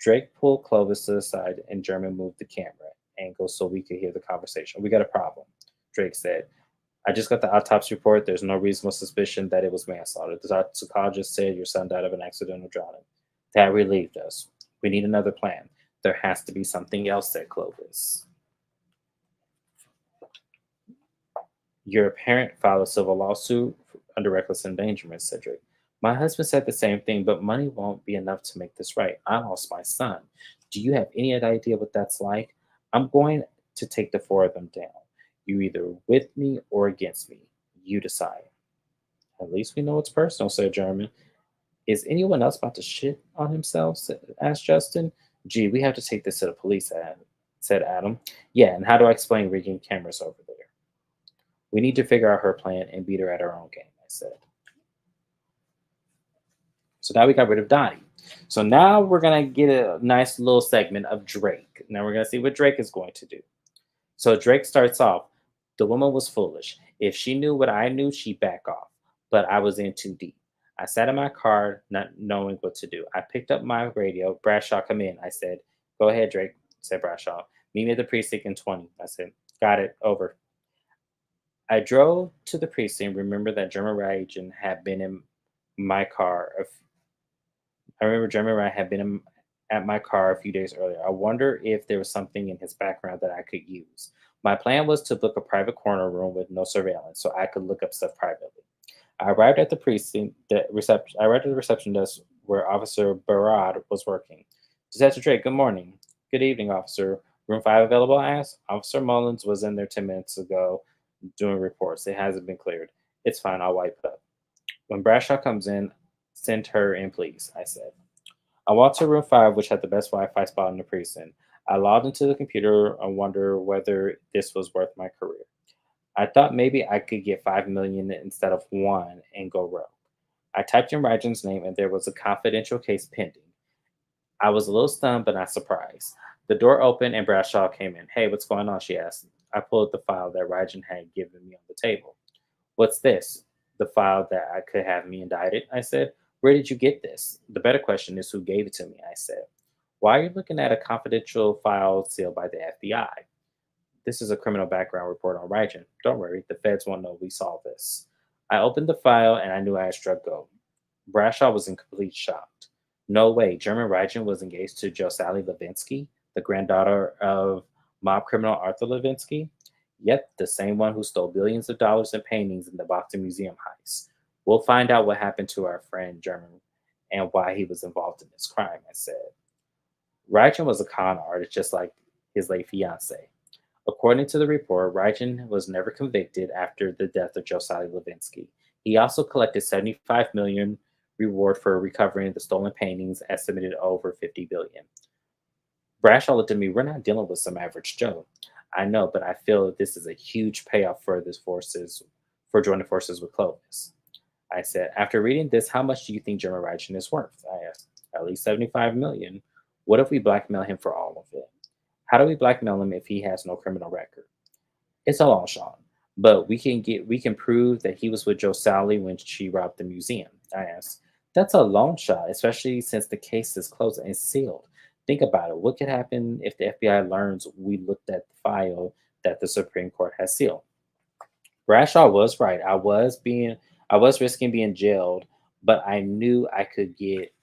Speaker 1: Drake pulled Clovis to the side and German moved the camera angle so we could hear the conversation. We got a problem, Drake said. I just got the autopsy report. There's no reasonable suspicion that it was manslaughter. The toxicologist said your son died of an accidental drowning. That relieved us. We need another plan. There has to be something else, said Clovis. Your parent filed a civil lawsuit under reckless endangerment, said Drake. My husband said the same thing, but money won't be enough to make this right. I lost my son. Do you have any idea what that's like? I'm going to take the four of them down. You either with me or against me. You decide. At least we know it's personal, said German. Is anyone else about to shit on himself? Asked Justin. Gee, we have to take this to the police, said Adam. Yeah, and how do I explain rigging cameras over there? We need to figure out her plan and beat her at her own game, I said. So now we got rid of Donnie. So now we're going to get a nice little segment of Drake. Now we're going to see what Drake is going to do. So Drake starts off. The woman was foolish. If she knew what I knew, she'd back off. But I was in too deep. I sat in my car, not knowing what to do. I picked up my radio. Bradshaw, come in. I said, go ahead, Drake, said Bradshaw. Meet me at the precinct in 20. I said, got it. Over. I drove to the precinct. Remember that German agent had been in my car. I remember German Ryan had been at my car a few days earlier. I wonder if there was something in his background that I could use. My plan was to book a private corner room with no surveillance, so I could look up stuff privately. I arrived at the precinct, the reception. I arrived at the reception desk where Officer Barad was working. Detective Drake, good morning. Good evening, officer. Room 5 available? I asked. Officer Mullins was in there 10 minutes ago doing reports. It hasn't been cleared. It's fine. I'll wipe it up. When Bradshaw comes in, send her in, please, I said. I walked to room 5, which had the best Wi Fi spot in the precinct. I logged into the computer and wondered whether this was worth my career. I thought maybe I could get 5 million instead of one and go rogue. I typed in Rajan's name and there was a confidential case pending. I was a little stunned but not surprised. The door opened and Bradshaw came in. Hey, what's going on? She asked. I pulled the file that Rajan had given me on the table. What's this? The file that I could have me indicted, I said. Where did you get this? The better question is who gave it to me, I said. Why are you looking at a confidential file sealed by the FBI? This is a criminal background report on Rajan. Don't worry, the feds won't know we saw this. I opened the file and I knew I had struck gold. Bradshaw was in complete shock. No way, German Rajan was engaged to Josali Levinsky, the granddaughter of mob criminal Arthur Levinsky. Yep, the same one who stole billions of dollars in paintings in the Boston Museum heist. We'll find out what happened to our friend German and why he was involved in this crime, I said. Rajan was a con artist just like his late fiance. According to the report, Rajan was never convicted after the death of Josali Levinsky. He also collected 75 million reward for recovering the stolen paintings, estimated over 50 billion. Bradshaw looked at me. We're not dealing with some average Joe. I know, but I feel that this is a huge payoff for this forces for joining forces with Clovis. I said, after reading this, how much do you think German Rajan is worth? I asked. At least 75 million. What if we blackmail him for all of it? How do we blackmail him if he has no criminal record? It's a long shot, but we can prove that he was with Joe Sally when she robbed the museum. I asked. That's a long shot, especially since the case is closed and sealed. Think about it. What could happen if the FBI learns we looked at the file that the Supreme Court has sealed? Bradshaw was right. I was risking being jailed, but I knew I could get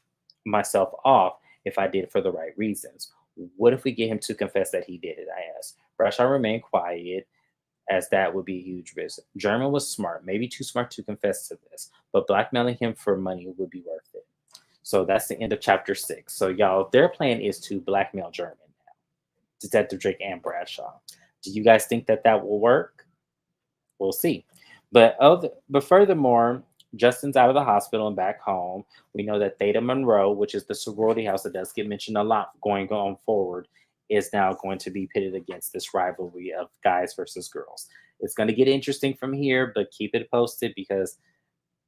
Speaker 1: myself off if I did it for the right reasons. What if we get him to confess that he did it? I asked. Bradshaw remained quiet, as that would be a huge risk. German was smart, maybe too smart to confess to this, but blackmailing him for money would be worth it. So that's the end of chapter 6. So, y'all, their plan is to blackmail German now, Detective Drake and Bradshaw. Do you guys think that that will work? We'll see. But furthermore, Justin's out of the hospital and back home. We know that Theta Monroe, which is the sorority house that does get mentioned a lot going on forward, is now going to be pitted against this rivalry of guys versus girls. It's going to get interesting from here, but keep it posted because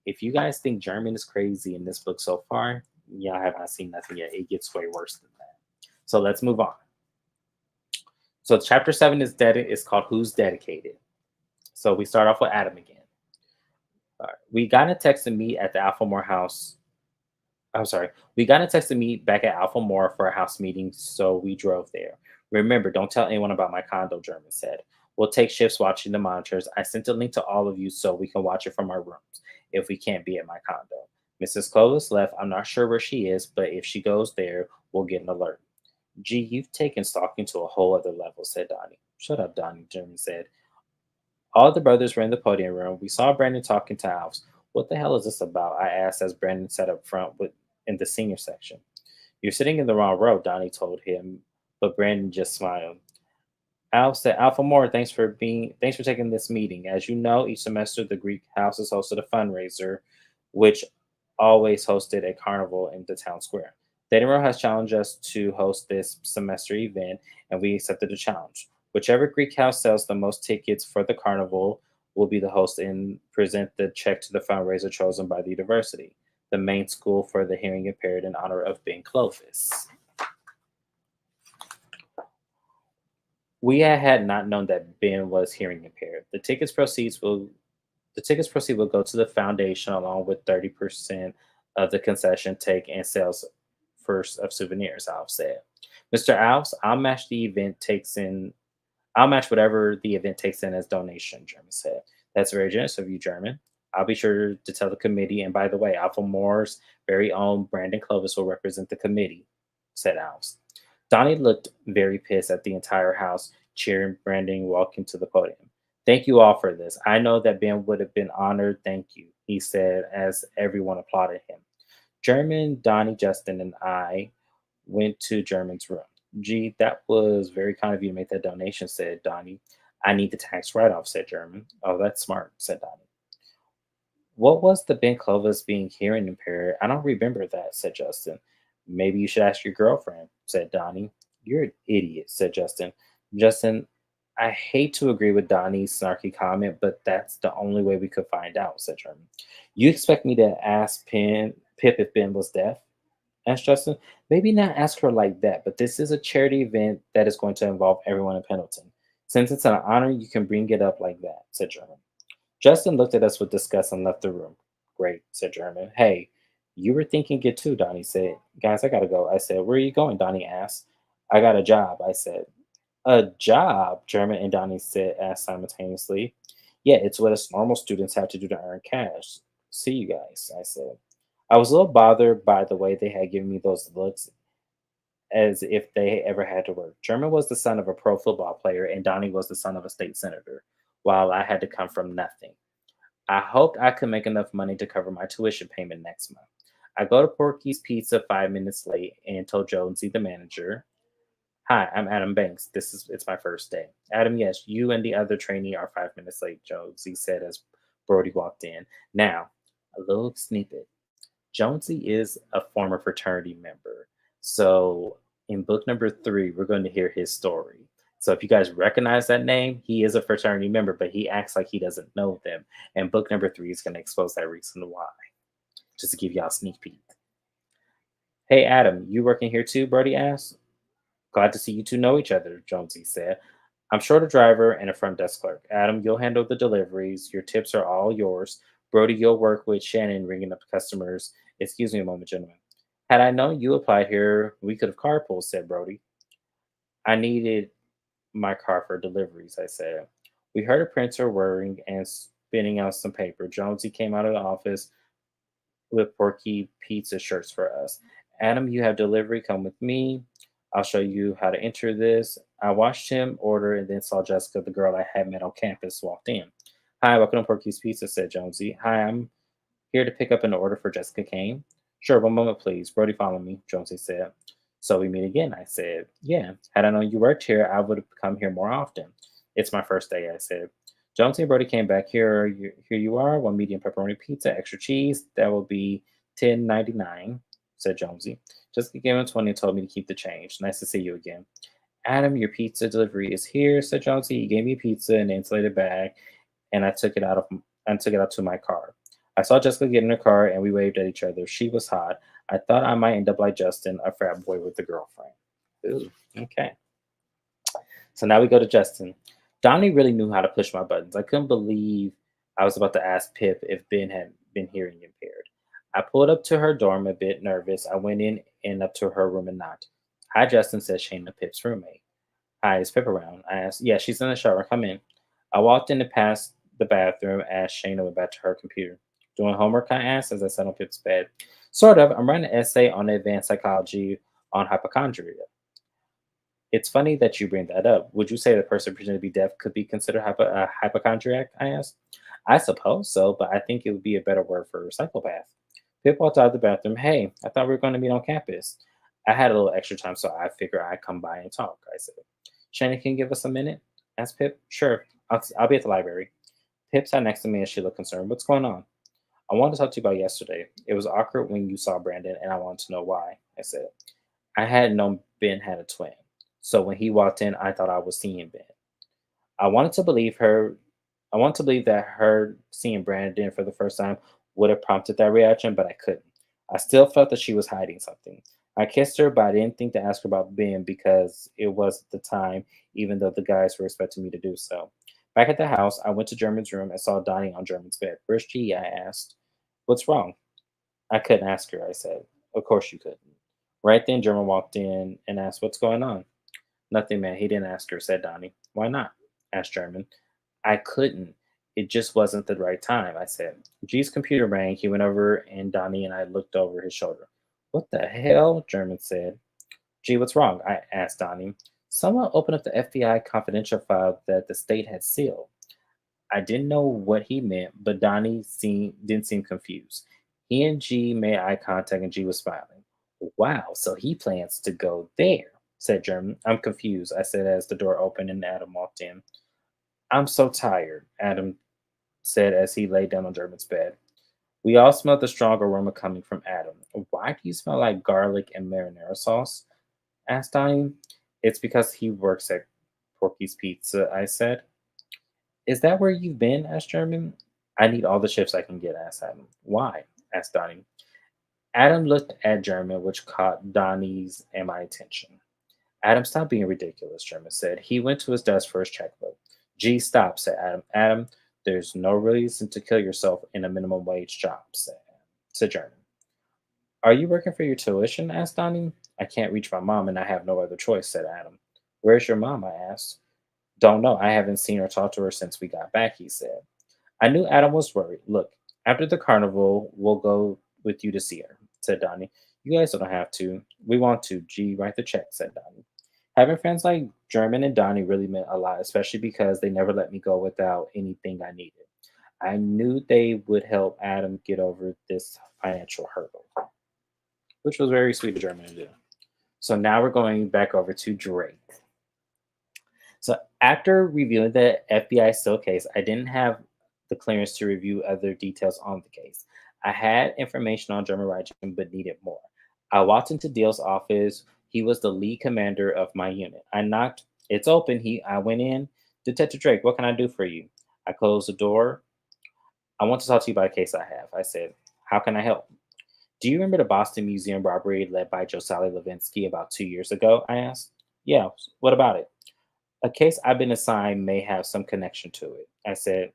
Speaker 1: if you guys think German is crazy in this book so far, y'all have not seen nothing yet. It gets way worse than that. So let's move on. So chapter 7 is called Who's Dedicated. So we start off with Adam again. All right. We got a text to meet at the Alphamore house. I'm sorry. We got a text to meet back at Alphamore for a house meeting, so we drove there. Remember, don't tell anyone about my condo, German said. We'll take shifts watching the monitors. I sent a link to all of you so we can watch it from our rooms if we can't be at my condo. Mrs. Clovis left. I'm not sure where she is, but if she goes there, we'll get an alert. Gee, you've taken stalking to a whole other level, said Donnie. Shut up, Donnie, Jeremy said. All the brothers were in the podium room. We saw Brandon talking to Alves. What the hell is this about? I asked as Brandon sat up front in the senior section. You're sitting in the wrong row, Donnie told him, but Brandon just smiled. Al said, Alpha More, thanks for taking this meeting. As you know, each semester the Greek House has hosted a fundraiser, which always hosted a carnival in the town square. Dating has challenged us to host this semester event, and we accepted the challenge. Whichever Greek house sells the most tickets for the carnival will be the host and present the check to the fundraiser chosen by the university, the main school for the hearing impaired in honor of Ben Clovis. We had not known that Ben was hearing impaired. The tickets proceed will go to the foundation along with 30% of the concession take and sales first of souvenirs, Alf said. Mr. Alves, I'll match whatever the event takes in as donation, German said. That's very generous of you, German. I'll be sure to tell the committee. And by the way, Alpha Moore's very own Brandon Clovis will represent the committee, said Alves. Donnie looked very pissed at the entire house, cheering Brandon walking to the podium. Thank you all for this. I know that Ben would have been honored. Thank you, he said as everyone applauded him. German, Donnie, Justin, and I went to German's room. Gee, that was very kind of you to make that donation, said Donnie. I need the tax write off, said German. Oh, that's smart, said Donnie. What was the Ben Clovis being hearing impaired? I don't remember that, said Justin. Maybe you should ask your girlfriend, said Donnie. You're an idiot, said Justin. Justin, I hate to agree with Donnie's snarky comment, but that's the only way we could find out, said German. You expect me to ask Pip if Ben was deaf? Asked Justin. Maybe not ask her like that, but this is a charity event that is going to involve everyone in Pendleton. Since it's an honor, you can bring it up like that, said German. Justin looked at us with disgust and left the room. Great, said German. Hey, you were thinking it too, Donnie said. Guys, I gotta go. I said, where are you going? Donnie asked. I got a job, I said. A job? German and Donnie said asked simultaneously. Yeah, it's what us normal students have to do to earn cash. See you guys, I said. I was a little bothered by the way they had given me those looks as if they ever had to work. German was the son of a pro football player, and Donnie was the son of a state senator, while I had to come from nothing. I hoped I could make enough money to cover my tuition payment next month. I go to Porky's Pizza 5 minutes late and told Jonesy, the manager, "Hi, I'm Adam Banks. It's my first day." Adam, yes, you and the other trainee are 5 minutes late, Jonesy said as Brody walked in. Now, a little snippet. Jonesy is a former fraternity member. So in book number 3, we're going to hear his story. So if you guys recognize that name, he is a fraternity member, but he acts like he doesn't know them. And book number 3 is going to expose that reason why. Just to give y'all a sneak peek. Hey Adam, you working here too? Brody asked. Glad to see you two know each other, Jonesy said. I'm short a driver and a front desk clerk. Adam, you'll handle the deliveries. Your tips are all yours. Brody, you'll work with Shannon ringing up customers. Excuse me a moment, gentlemen. Had I known you applied here, we could have carpooled, said Brody. I needed my car for deliveries, I said. We heard a printer whirring and spinning out some paper. Jonesy came out of the office with Porky pizza shirts for us. Adam, you have delivery. Come with me. I'll show you how to enter this. I watched him order and then saw Jessica, the girl I had met on campus, walked in. Hi, welcome to Porky's Pizza, said Jonesy. Hi, I'm here to pick up an order for Jessica Kane. Sure, one moment, please. Brody, follow me, Jonesy said. So we meet again, I said. Yeah, had I known you worked here, I would have come here more often. It's my first day, I said. Jonesy and Brody came back. Here you are, one medium pepperoni pizza, extra cheese. That will be $10.99, said Jonesy. Jessica gave him 20 and told me to keep the change. Nice to see you again. Adam, your pizza delivery is here, said Jonesy. He gave me pizza in an insulated bag, and I took it out to my car. I saw Jessica get in her car, and we waved at each other. She was hot. I thought I might end up like Justin, a frat boy with a girlfriend. Ooh, okay. So now we go to Justin. Donnie really knew how to push my buttons. I couldn't believe I was about to ask Pip if Ben had been hearing impaired. I pulled up to her dorm a bit nervous. I went in and up to her room and knocked. Hi, Justin, said Shayna, Pip's roommate. Hi, is Pip around? I asked. Yeah, she's in the shower. Come in. I walked in and passed the bathroom as Shayna went back to her computer. Doing homework, I asked as I sat on Pip's bed. Sort of. I'm writing an essay on advanced psychology on hypochondria. It's funny that you bring that up. Would you say the person pretending to be deaf could be considered a hypochondriac? I asked. I suppose so, but I think it would be a better word for psychopath. Pip walked out of the bathroom. Hey, I thought we were going to meet on campus. I had a little extra time, so I figured I'd come by and talk, I said. Shannon, can you give us a minute? Asked Pip. Sure, I'll be at the library. Pip sat next to me and she looked concerned. What's going on? I wanted to talk to you about yesterday. It was awkward when you saw Brandon, and I wanted to know why, I said. I had known Ben had a twin, so when he walked in, I thought I was seeing Ben. I wanted to believe her. I wanted to believe that her seeing Brandon for the first time would have prompted that reaction, but I couldn't. I still felt that she was hiding something. I kissed her, but I didn't think to ask her about Ben because it was the time, even though the guys were expecting me to do so. Back at the house, I went to German's room and saw Donnie on German's bed. Where's G? I asked. What's wrong? I couldn't ask her, I said. Of course you couldn't. Right then, German walked in and asked, What's going on? Nothing, man. He didn't ask her, said Donnie. Why not? Asked German. I couldn't. It just wasn't the right time, I said. G's computer rang. He went over, and Donnie and I looked over his shoulder. What the hell? German said. G, what's wrong? I asked Donnie. Someone opened up the FBI confidential file that the state had sealed. I didn't know what he meant, but didn't seem confused. He and G made eye contact, and G was smiling. Wow, so he plans to go there, said German. I'm confused, I said as the door opened and Adam walked in. I'm so tired, Adam said as he lay down on German's bed. We all smelled the strong aroma coming from Adam. Why do you smell like garlic and marinara sauce? Asked Donnie. It's because he works at Porky's Pizza, I said. Is that where you've been? Asked German. I need all the shifts I can get, asked Adam. Why? Asked Donnie. Adam looked at German, which caught Donnie's and my attention. Adam, stop being ridiculous, German said. He went to his desk for his checkbook. Gee, stop, said Adam. Adam, there's no reason to kill yourself in a minimum wage job, said German. Are you working for your tuition? Asked Donnie. I can't reach my mom and I have no other choice, said Adam. Where's your mom? I asked. Don't know. I haven't seen or talked to her since we got back, he said. I knew Adam was worried. Look, after the carnival, we'll go with you to see her, said Donnie. You guys don't have to. We want to. Gee, write the check, said Donnie. Having friends like German and Donnie really meant a lot, especially because they never let me go without anything I needed. I knew they would help Adam get over this financial hurdle, which was very sweet of German to do. So now we're going back over to Drake. So after reviewing the FBI still case, I didn't have the clearance to review other details on the case. I had information on German Reichen, but needed more. I walked into Deal's office. He was the lead commander of my unit. I knocked. It's open. I went in. Detective Drake, what can I do for you? I closed the door. I want to talk to you about a case I have. I said, how can I help? Do you remember the Boston Museum robbery led by Josali Levinsky about 2 years ago? I asked. Yeah, what about it? A case I've been assigned may have some connection to it. I said,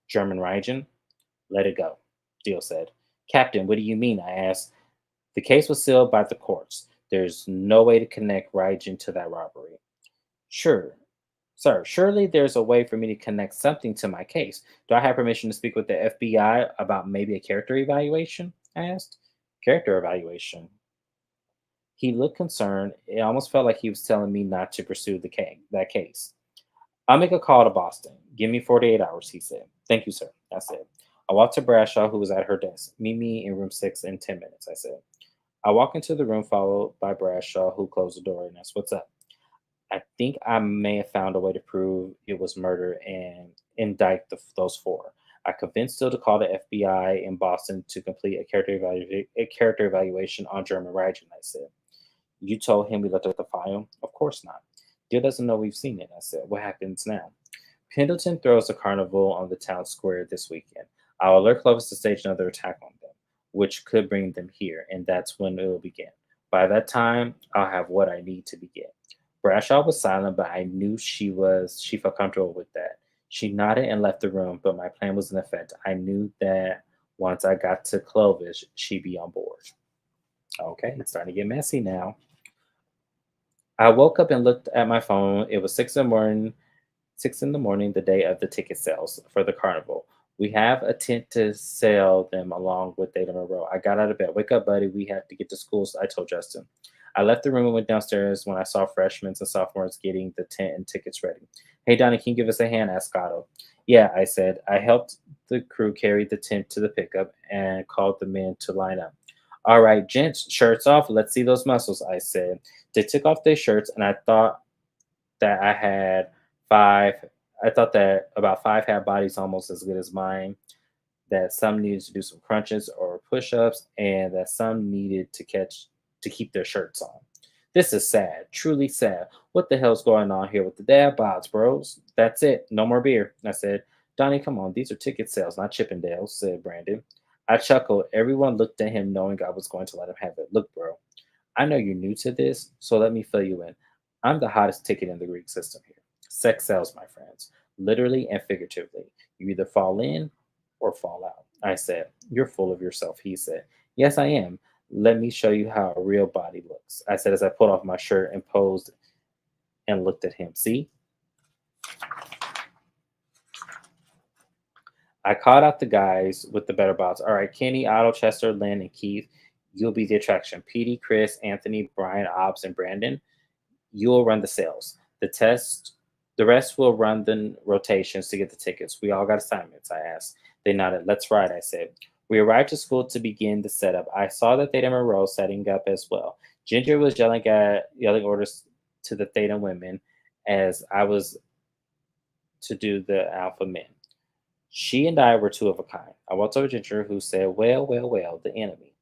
Speaker 1: German Reichen? Let it go, Deal said. Captain, what do you mean? I asked. The case was sealed by the courts. There's no way to connect Reichen to that robbery. Sure, sir, surely there's a way for me to connect something to my case. Do I have permission to speak with the FBI about maybe a character evaluation? I asked. Character evaluation. He looked concerned. It almost felt like he was telling me not to pursue that case. I'll make a call to Boston. Give me 48 hours, he said. Thank you, sir, I said. I walked to Bradshaw, who was at her desk. Meet me in room 6 in 10 minutes, I said. I walked into the room, followed by Bradshaw, who closed the door and asked, What's up? I think I may have found a way to prove it was murder and indict those four. I convinced Still to call the FBI in Boston to complete a character evaluation on German Reichen, I said. You told him we looked at the file? Of course not. Dill doesn't know we've seen it, I said. What happens now? Pendleton throws a carnival on the town square this weekend. I'll alert Clovis to stage another attack on them, which could bring them here, and that's when it will begin. By that time, I'll have what I need to begin. Bradshaw was silent, but I knew she felt comfortable with that. She nodded and left the room, but my plan was in effect. I knew that once I got to Clovis, she'd be on board. Okay, it's starting to get messy now. I woke up and looked at my phone. It was 6 in the morning, 6 in the morning, the day of the ticket sales for the carnival. We have a tent to sell them along with Data Monroe. I got out of bed. Wake up, buddy. We have to get to school. So I told Justin. I left the room and went downstairs when I saw freshmen and sophomores getting the tent and tickets ready. Hey, Donnie, can you give us a hand? Asked Otto. Yeah, I said. I helped the crew carry the tent to the pickup and called the men to line up. All right, gents, shirts off. Let's see those muscles, I said. They took off their shirts, and that I had five. I thought that about five had bodies almost as good as mine, that some needed to do some crunches or push-ups, and that some needed to keep their shirts on. This is sad, truly sad. What the hell's going on here with the dad bods, bros? That's it. No more beer. I said, Donnie, come on. These are ticket sales, not Chippendales, said Brandon. I chuckled. Everyone looked at him knowing I was going to let him have it. Look, bro, I know you're new to this, so let me fill you in. I'm the hottest ticket in the Greek system here. Sex sells, my friends, literally and figuratively. You either fall in or fall out. I said, you're full of yourself, he said. Yes, I am. Let me show you how a real body looks, I said as I pulled off my shirt and posed and looked at him. See? I called out the guys with the better bots. All right, Kenny, Otto, Chester, Lynn, and Keith, you'll be the attraction. Petey, Chris, Anthony, Brian, Obbs, and Brandon, you will run the sales. The rest will run the rotations to get the tickets. We all got assignments, I asked. They nodded. Let's ride, I said. We arrived to school to begin the setup. I saw the Theta Monroe setting up as well. Ginger was yelling orders to the Theta women as I was to do the alpha men. She and I were two of a kind. I walked over to Ginger, who said, well, well, well, the enemy.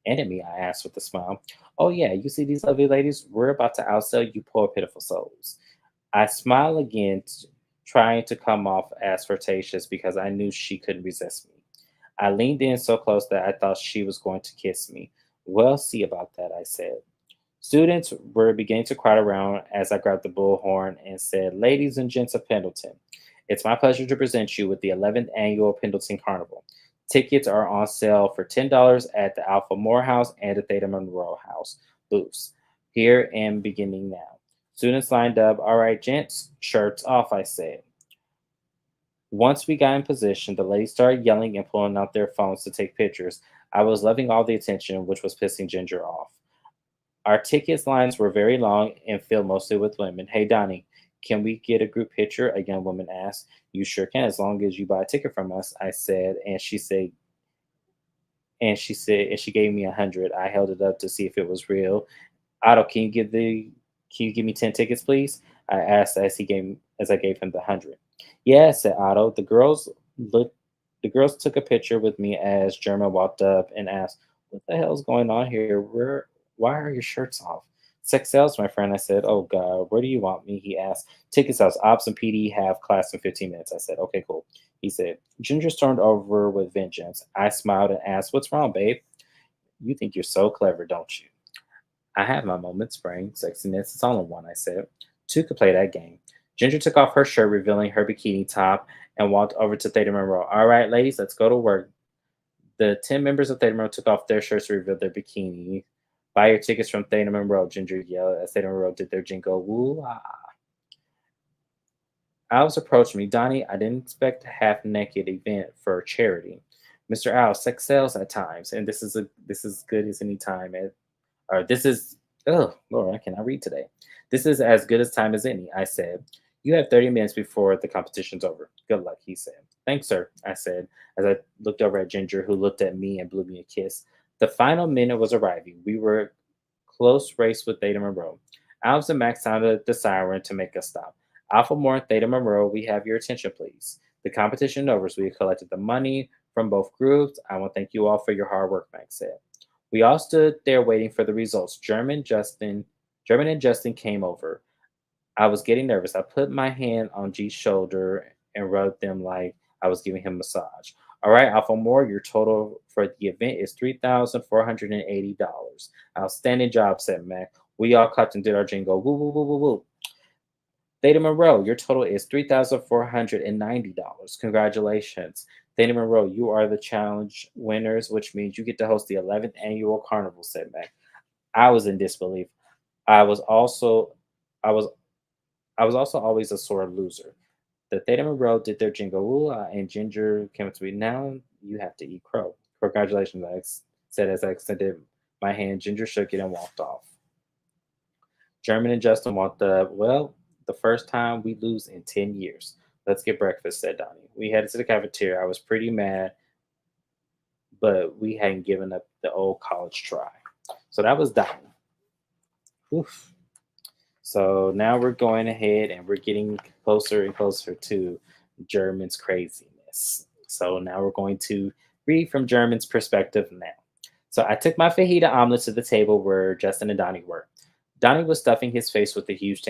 Speaker 1: Enemy, I asked with a smile. Oh, yeah, you see these lovely ladies? We're about to outsell you poor, pitiful souls. I smiled again, trying to come off as flirtatious because I knew she couldn't resist me. I leaned in so close that I thought she was going to kiss me. Well, see about that, I said. Students were beginning to crowd around as I grabbed the bullhorn and said, Ladies and gents of Pendleton, it's my pleasure to present you with the 11th annual Pendleton Carnival. Tickets are on sale for $10 at the Alpha Morehouse and the Theta Monroe House booths, here and beginning now. Students lined up. All right, gents, shirts off, I said. Once we got in position, the ladies started yelling and pulling out their phones to take pictures. I was loving all the attention, which was pissing Ginger off. Our tickets lines were very long and filled mostly with women. Hey, Donnie, can we get a group picture? A young woman asked. You sure can, as long as you buy a ticket from us, I said, and she gave me 100. I held it up to see if it was real. Otto, can you give me 10 tickets, please? I asked as I gave him the 100. Yeah, said Otto. Looked the girls took a picture with me as German walked up and asked, What the hell's going on here? Why are your shirts off? Sex sales, my friend, I said. Oh God, where do you want me? He asked. Ticket sales, Ops and PD have class in 15 minutes. I said, okay, cool. He said, Ginger stormed over with vengeance. I smiled and asked, What's wrong, babe? You think you're so clever, don't you? I have my moments, spring, sexiness, it's all in one, I said. Two could play that game. Ginger took off her shirt, revealing her bikini top, and walked over to Theta Monroe. All right, ladies, let's go to work. The 10 members of Theta Monroe took off their shirts to reveal their bikini. Buy your tickets from Theta Monroe, Ginger yelled as Theta Monroe did their jingle. Woo ah. Owls approached me. Donnie, I didn't expect a half naked event for charity. Mr. Owl, sex sells at times, and this is good as any time. Or this is, oh, Lord, I cannot read today. This is as good as time as any, I said. You have 30 minutes before the competition's over. Good luck, he said. Thanks, sir, I said, as I looked over at Ginger, who looked at me and blew me a kiss. The final minute was arriving. We were close race with Theta Monroe. Alves and Max sounded the siren to make us stop. Alpha More and Theta Monroe, we have your attention, please. The competition over, so we collected the money from both groups. I want to thank you all for your hard work, Max said. We all stood there waiting for the results. German and Justin came over. I was getting nervous. I put my hand on G's shoulder and rubbed them like I was giving him a massage. All right, Alpha More, your total for the event is $3,480. Outstanding job, said Mac. We all clapped and did our jingle. Woo, woo, woo, woo, woo. Theta Monroe, your total is $3,490. Congratulations. Theta Monroe, you are the challenge winners, which means you get to host the 11th annual carnival, said Mac. I was in disbelief. I was also I was I was also always a sore loser. The Theta Monroe did their jingle ooh, and Ginger came up to me. Now you have to eat crow. Congratulations, said as I extended my hand. Ginger shook it and walked off. German and Justin want the first time we lose in 10 years. Let's get breakfast, said Donnie. We headed to the cafeteria. I was pretty mad, but we hadn't given up the old college try. So that was Donnie. Oof. So now we're going ahead and we're getting closer and closer to German's craziness. So now we're going to read from German's perspective now. So I took my fajita omelet to the table where Justin and Donnie were. Donnie was stuffing his face with a huge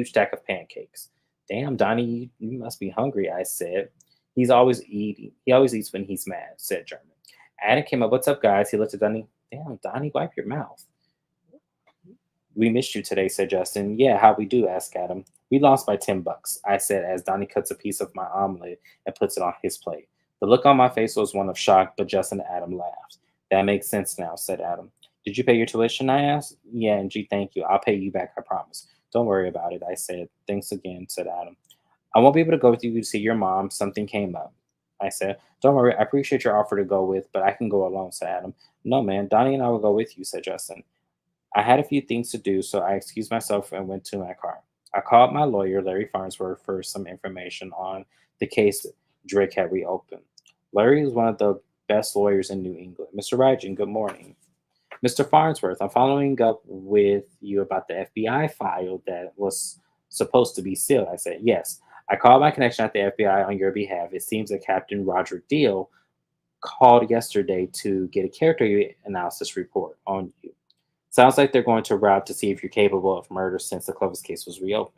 Speaker 1: stack of pancakes. Damn, Donnie, you must be hungry, I said. He's always eating. He always eats when he's mad, said German. Adam came up. What's up, guys? He looked at Donnie. Damn, Donnie, wipe your mouth. We missed you today, said Justin. Yeah, how we do, asked Adam. We lost by $10, I said as Donnie cuts a piece of my omelet and puts it on his plate. The look on my face was one of shock, but Justin and Adam laughed. That makes sense now, said Adam. Did you pay your tuition? I asked. Yeah, and gee, thank you. I'll pay you back, I promise. Don't worry about it, I said. Thanks again, said Adam. I won't be able to go with you to see your mom. Something came up. I said, don't worry, I appreciate your offer to go with, but I can go alone, said Adam. No, man, Donnie and I will go with you, said Justin. I had a few things to do, so I excused myself and went to my car. I called my lawyer, Larry Farnsworth, for some information on the case Drake had reopened. Larry is one of the best lawyers in New England. Mr. Rygen, good morning. Mr. Farnsworth, I'm following up with you about the FBI file that was supposed to be sealed. I said, yes. I called my connection at the FBI on your behalf. It seems that Captain Roger Deal called yesterday to get a character analysis report on you. Sounds like they're going to route to see if you're capable of murder since the Clovis case was reopened.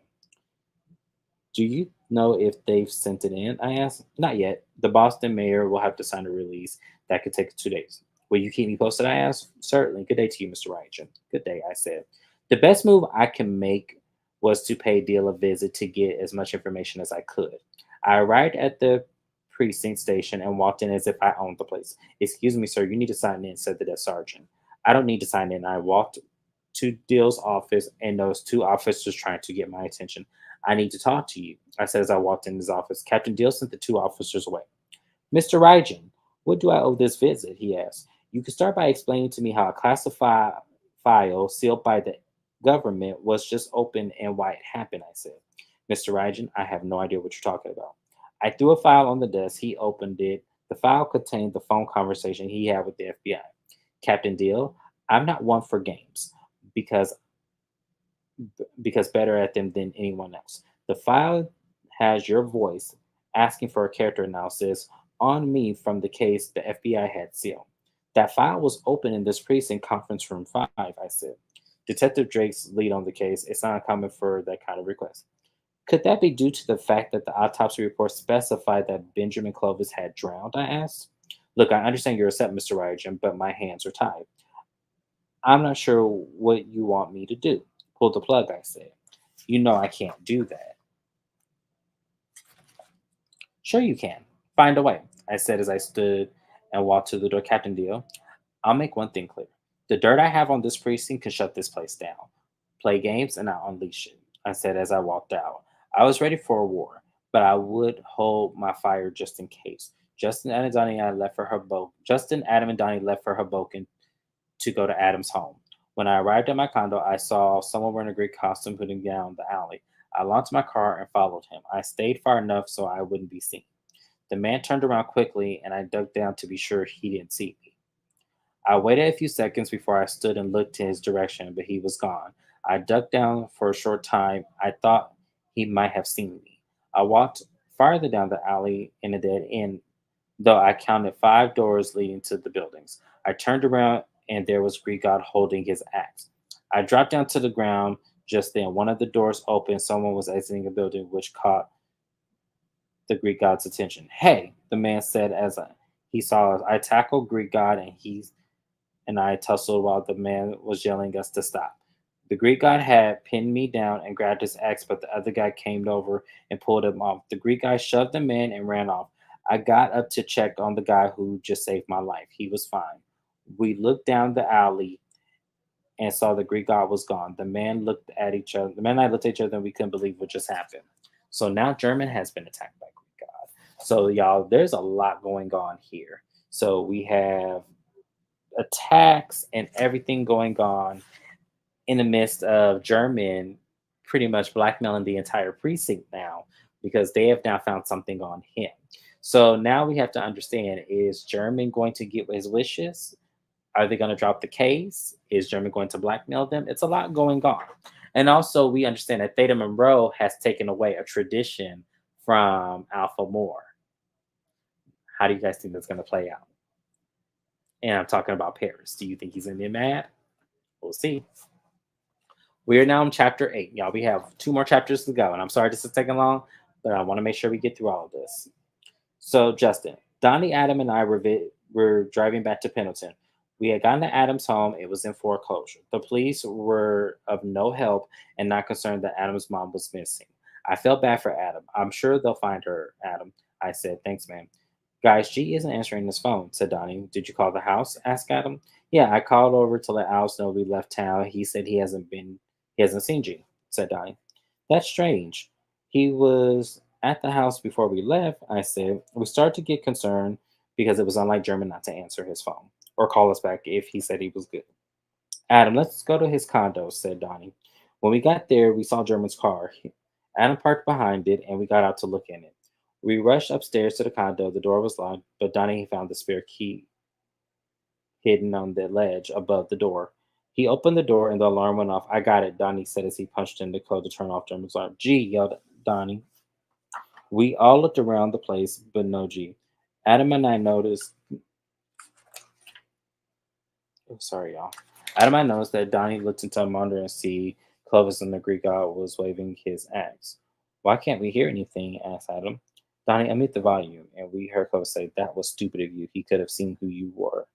Speaker 1: Do you know if they've sent it in? I asked. Not yet. The Boston mayor will have to sign a release. That could take 2 days. Will you keep me posted? I asked. Certainly. Good day to you, Mr. Rygen. Good day, I said. The best move I can make was to pay Deal a visit to get as much information as I could. I arrived at the precinct station and walked in as if I owned the place. Excuse me, sir, you need to sign in, said the desk sergeant. I don't need to sign in. I walked to Dill's office and noticed two officers trying to get my attention. I need to talk to you, I said as I walked in his office. Captain Dill sent the two officers away. Mr. Rygen, what do I owe this visit? He asked. You can start by explaining to me how a classified file sealed by the government was just opened and why it happened, I said. Mr. Rygen, I have no idea what you're talking about. I threw a file on the desk. He opened it. The file contained the phone conversation he had with the FBI. Captain Deal, I'm not one for games because better at them than anyone else. The file has your voice asking for a character analysis on me from the case the FBI had sealed. That file was open in this precinct conference room 5, I said. Detective Drake's lead on the case. It's not uncommon for that kind of request. Could that be due to the fact that the autopsy report specified that Benjamin Clovis had drowned? I asked. Look, I understand you're upset, Mr. Rygen, but my hands are tied. I'm not sure what you want me to do. Pull the plug, I said. You know I can't do that. Sure you can. Find a way, I said as I stood and walked to the door. Captain Deal, I'll make one thing clear. The dirt I have on this precinct can shut this place down. Play games and I'll unleash it, I said as I walked out. I was ready for a war, but I would hold my fire just in case. Justin, Adam, and Donnie left for Hoboken to go to Adam's home. When I arrived at my condo, I saw someone wearing a Greek costume putting down the alley. I launched my car and followed him. I stayed far enough so I wouldn't be seen. The man turned around quickly, and I dug down to be sure he didn't see me. I waited a few seconds before I stood and looked in his direction, but he was gone. I dug down for a short time. I thought he might have seen me. I walked farther down the alley in a dead end, though I counted 5 doors leading to the buildings. I turned around and there was Greek God holding his axe. I dropped down to the ground just then. One of the doors opened. Someone was exiting a building, which caught the Greek God's attention. Hey, the man said as he saw us. I tackled Greek God and I tussled while the man was yelling us to stop. The Greek God had pinned me down and grabbed his axe, but the other guy came over and pulled him off. The Greek guy shoved the man and ran off. I got up to check on the guy who just saved my life. He was fine. We looked down the alley and saw the Greek God was gone. The man looked at each other. The man and I looked at each other and we couldn't believe what just happened. So now German has been attacked by Greek God. So y'all, there's a lot going on here. So we have attacks and everything going on. in the midst of German pretty much blackmailing the entire precinct now because they have now found something on him. So now we have to understand, is German going to get his wishes? Are they going to drop the case? Is German going to blackmail them? It's a lot going on. And also, we understand that Theta Monroe has taken away a tradition from Alpha Moore. How do you guys think that's going to play out? And I'm talking about Paris. Do you think he's going to be mad? We'll see. We are now in chapter 8, y'all. We have 2 more chapters to go. And I'm sorry this is taking long, but I want to make sure we get through all of this. So, Justin, Donnie, Adam, and I were driving back to Pendleton. We had gotten to Adam's home. It was in foreclosure. The police were of no help and not concerned that Adam's mom was missing. I felt bad for Adam. I'm sure they'll find her, Adam. I said, thanks, man. Guys, G isn't answering his phone, said Donnie. Did you call the house? Asked Adam. Yeah, I called over to let Alice know we left town. He said he hasn't seen G, said Donnie. That's strange. He was at the house before we left, I said. We started to get concerned because it was unlike German not to answer his phone or call us back if he said he was good. Adam, let's go to his condo, said Donnie. When we got there, we saw German's car. Adam parked behind it, and we got out to look in it. We rushed upstairs to the condo. The door was locked, but Donnie found the spare key hidden on the ledge above the door. He opened the door, and the alarm went off. I got it, Donnie said as he punched in the code to turn off German's alarm. Gee, yelled Donnie. We all looked around the place, but no G. Adam and I noticed. Oh, sorry, y'all. Adam and I noticed that Donnie looked into a monitor and see Clovis and the Greek god was waving his axe. Why can't we hear anything? Asked Adam. Donnie, I the volume, and we heard Clovis say, "That was stupid of you. He could have seen who you were."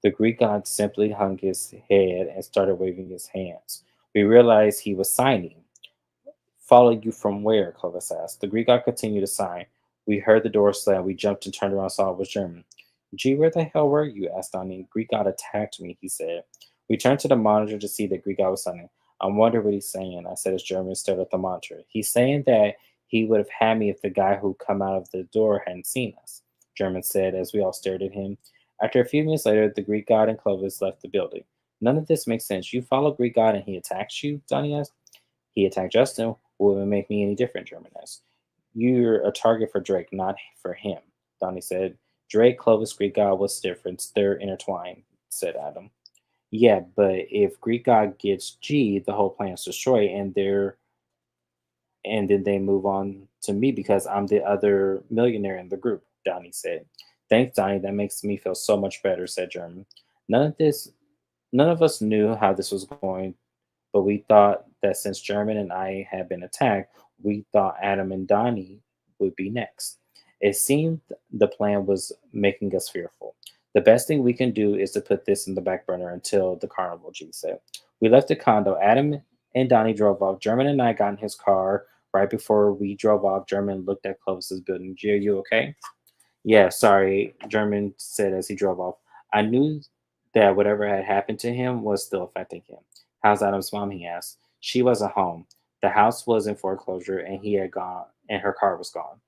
Speaker 1: The Greek god simply hung his head and started waving his hands. We realized he was signing. Follow you from where? Clovis asked. The Greek god continued to sign. We heard the door slam. We jumped and turned around and saw it was German. Gee, where the hell were you? Asked Donnie. Greek god attacked me, he said. We turned to the monitor to see that Greek god was signing. I wonder what he's saying, I said as German stared at the monitor. He's saying that he would have had me if the guy who come out of the door hadn't seen us, German said as we all stared at him. After a few minutes later, the Greek god and Clovis left the building. None of this makes sense. You follow Greek god and he attacks you? Donnie asked. He attacked Justin. Will it make me any different? German asked. You're a target for Drake, not for him, Donnie said. Drake, Clovis, Greek god, what's the difference? They're intertwined, said Adam. Yeah, but if Greek god gets G, the whole plan's destroyed, and then they move on to me because I'm the other millionaire in the group, Donnie said. Thanks, Donnie. That makes me feel so much better, said German. None of this none of us knew how this was going, but we thought that since German and I had been attacked, we thought Adam and Donnie would be next. It seemed the plan was making us fearful. The best thing we can do is to put this in the back burner until the carnival, G said. We left the condo. Adam and Donnie drove off. German and I got in his car. Right before we drove off, German looked at Clovis's building. G, are you okay? Yeah, sorry, German said as he drove off. I knew that whatever had happened to him was still affecting him. How's Adam's mom? He asked. She wasn't home. The house was in foreclosure and he had gone and her car was gone.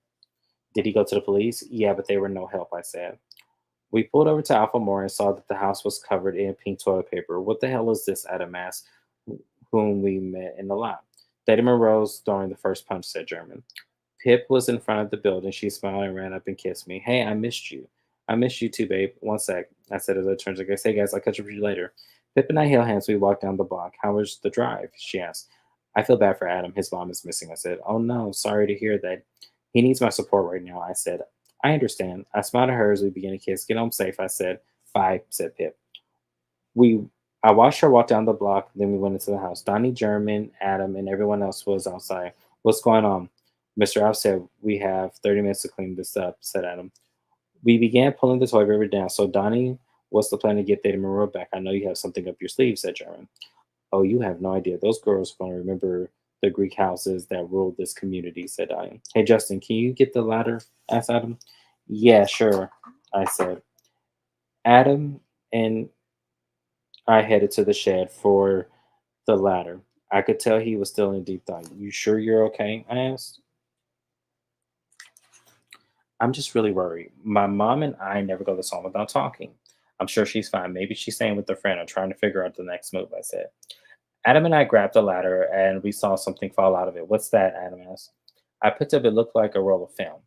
Speaker 1: Did he go to the police? Yeah, but they were no help, I said. We pulled over to Alpha Moore and saw that the house was covered in pink toilet paper. What the hell is this? Adam asked, whom we met in the lot. Datum arose throwing the first punch, said German. Pip was in front of the building. She smiled and ran up and kissed me. Hey, I missed you. I missed you too, babe. One sec, I said as I turned to go. Hey, guys, I'll catch up with you later. Pip and I held hands. We walked down the block. How was the drive? She asked. I feel bad for Adam. His mom is missing. I said, oh no, sorry to hear that. He needs my support right now. I said, I understand. I smiled at her as we began to kiss. Get home safe, I said. Bye, said Pip. We I watched her walk down the block, then we went into the house. Donnie, German, Adam, and everyone else was outside. What's going on? Mr. Alf said, we have 30 minutes to clean this up, said Adam. We began pulling the toilet paper down. So, Donnie, what's the plan to get Theta Monroe back? I know you have something up your sleeve, said German. Oh, you have no idea. Those girls are going to remember the Greek houses that ruled this community, said Donnie. Hey, Justin, can you get the ladder? Asked Adam. Yeah, sure, I said. Adam and I headed to the shed for the ladder. I could tell he was still in deep thought. You sure you're okay? I asked. I'm just really worried. My mom and I never go this long without talking. I'm sure she's fine. Maybe she's staying with a friend or trying to figure out the next move, I said. Adam and I grabbed the ladder and we saw something fall out of it. What's that? Adam asked. I picked up, it looked like a roll of film.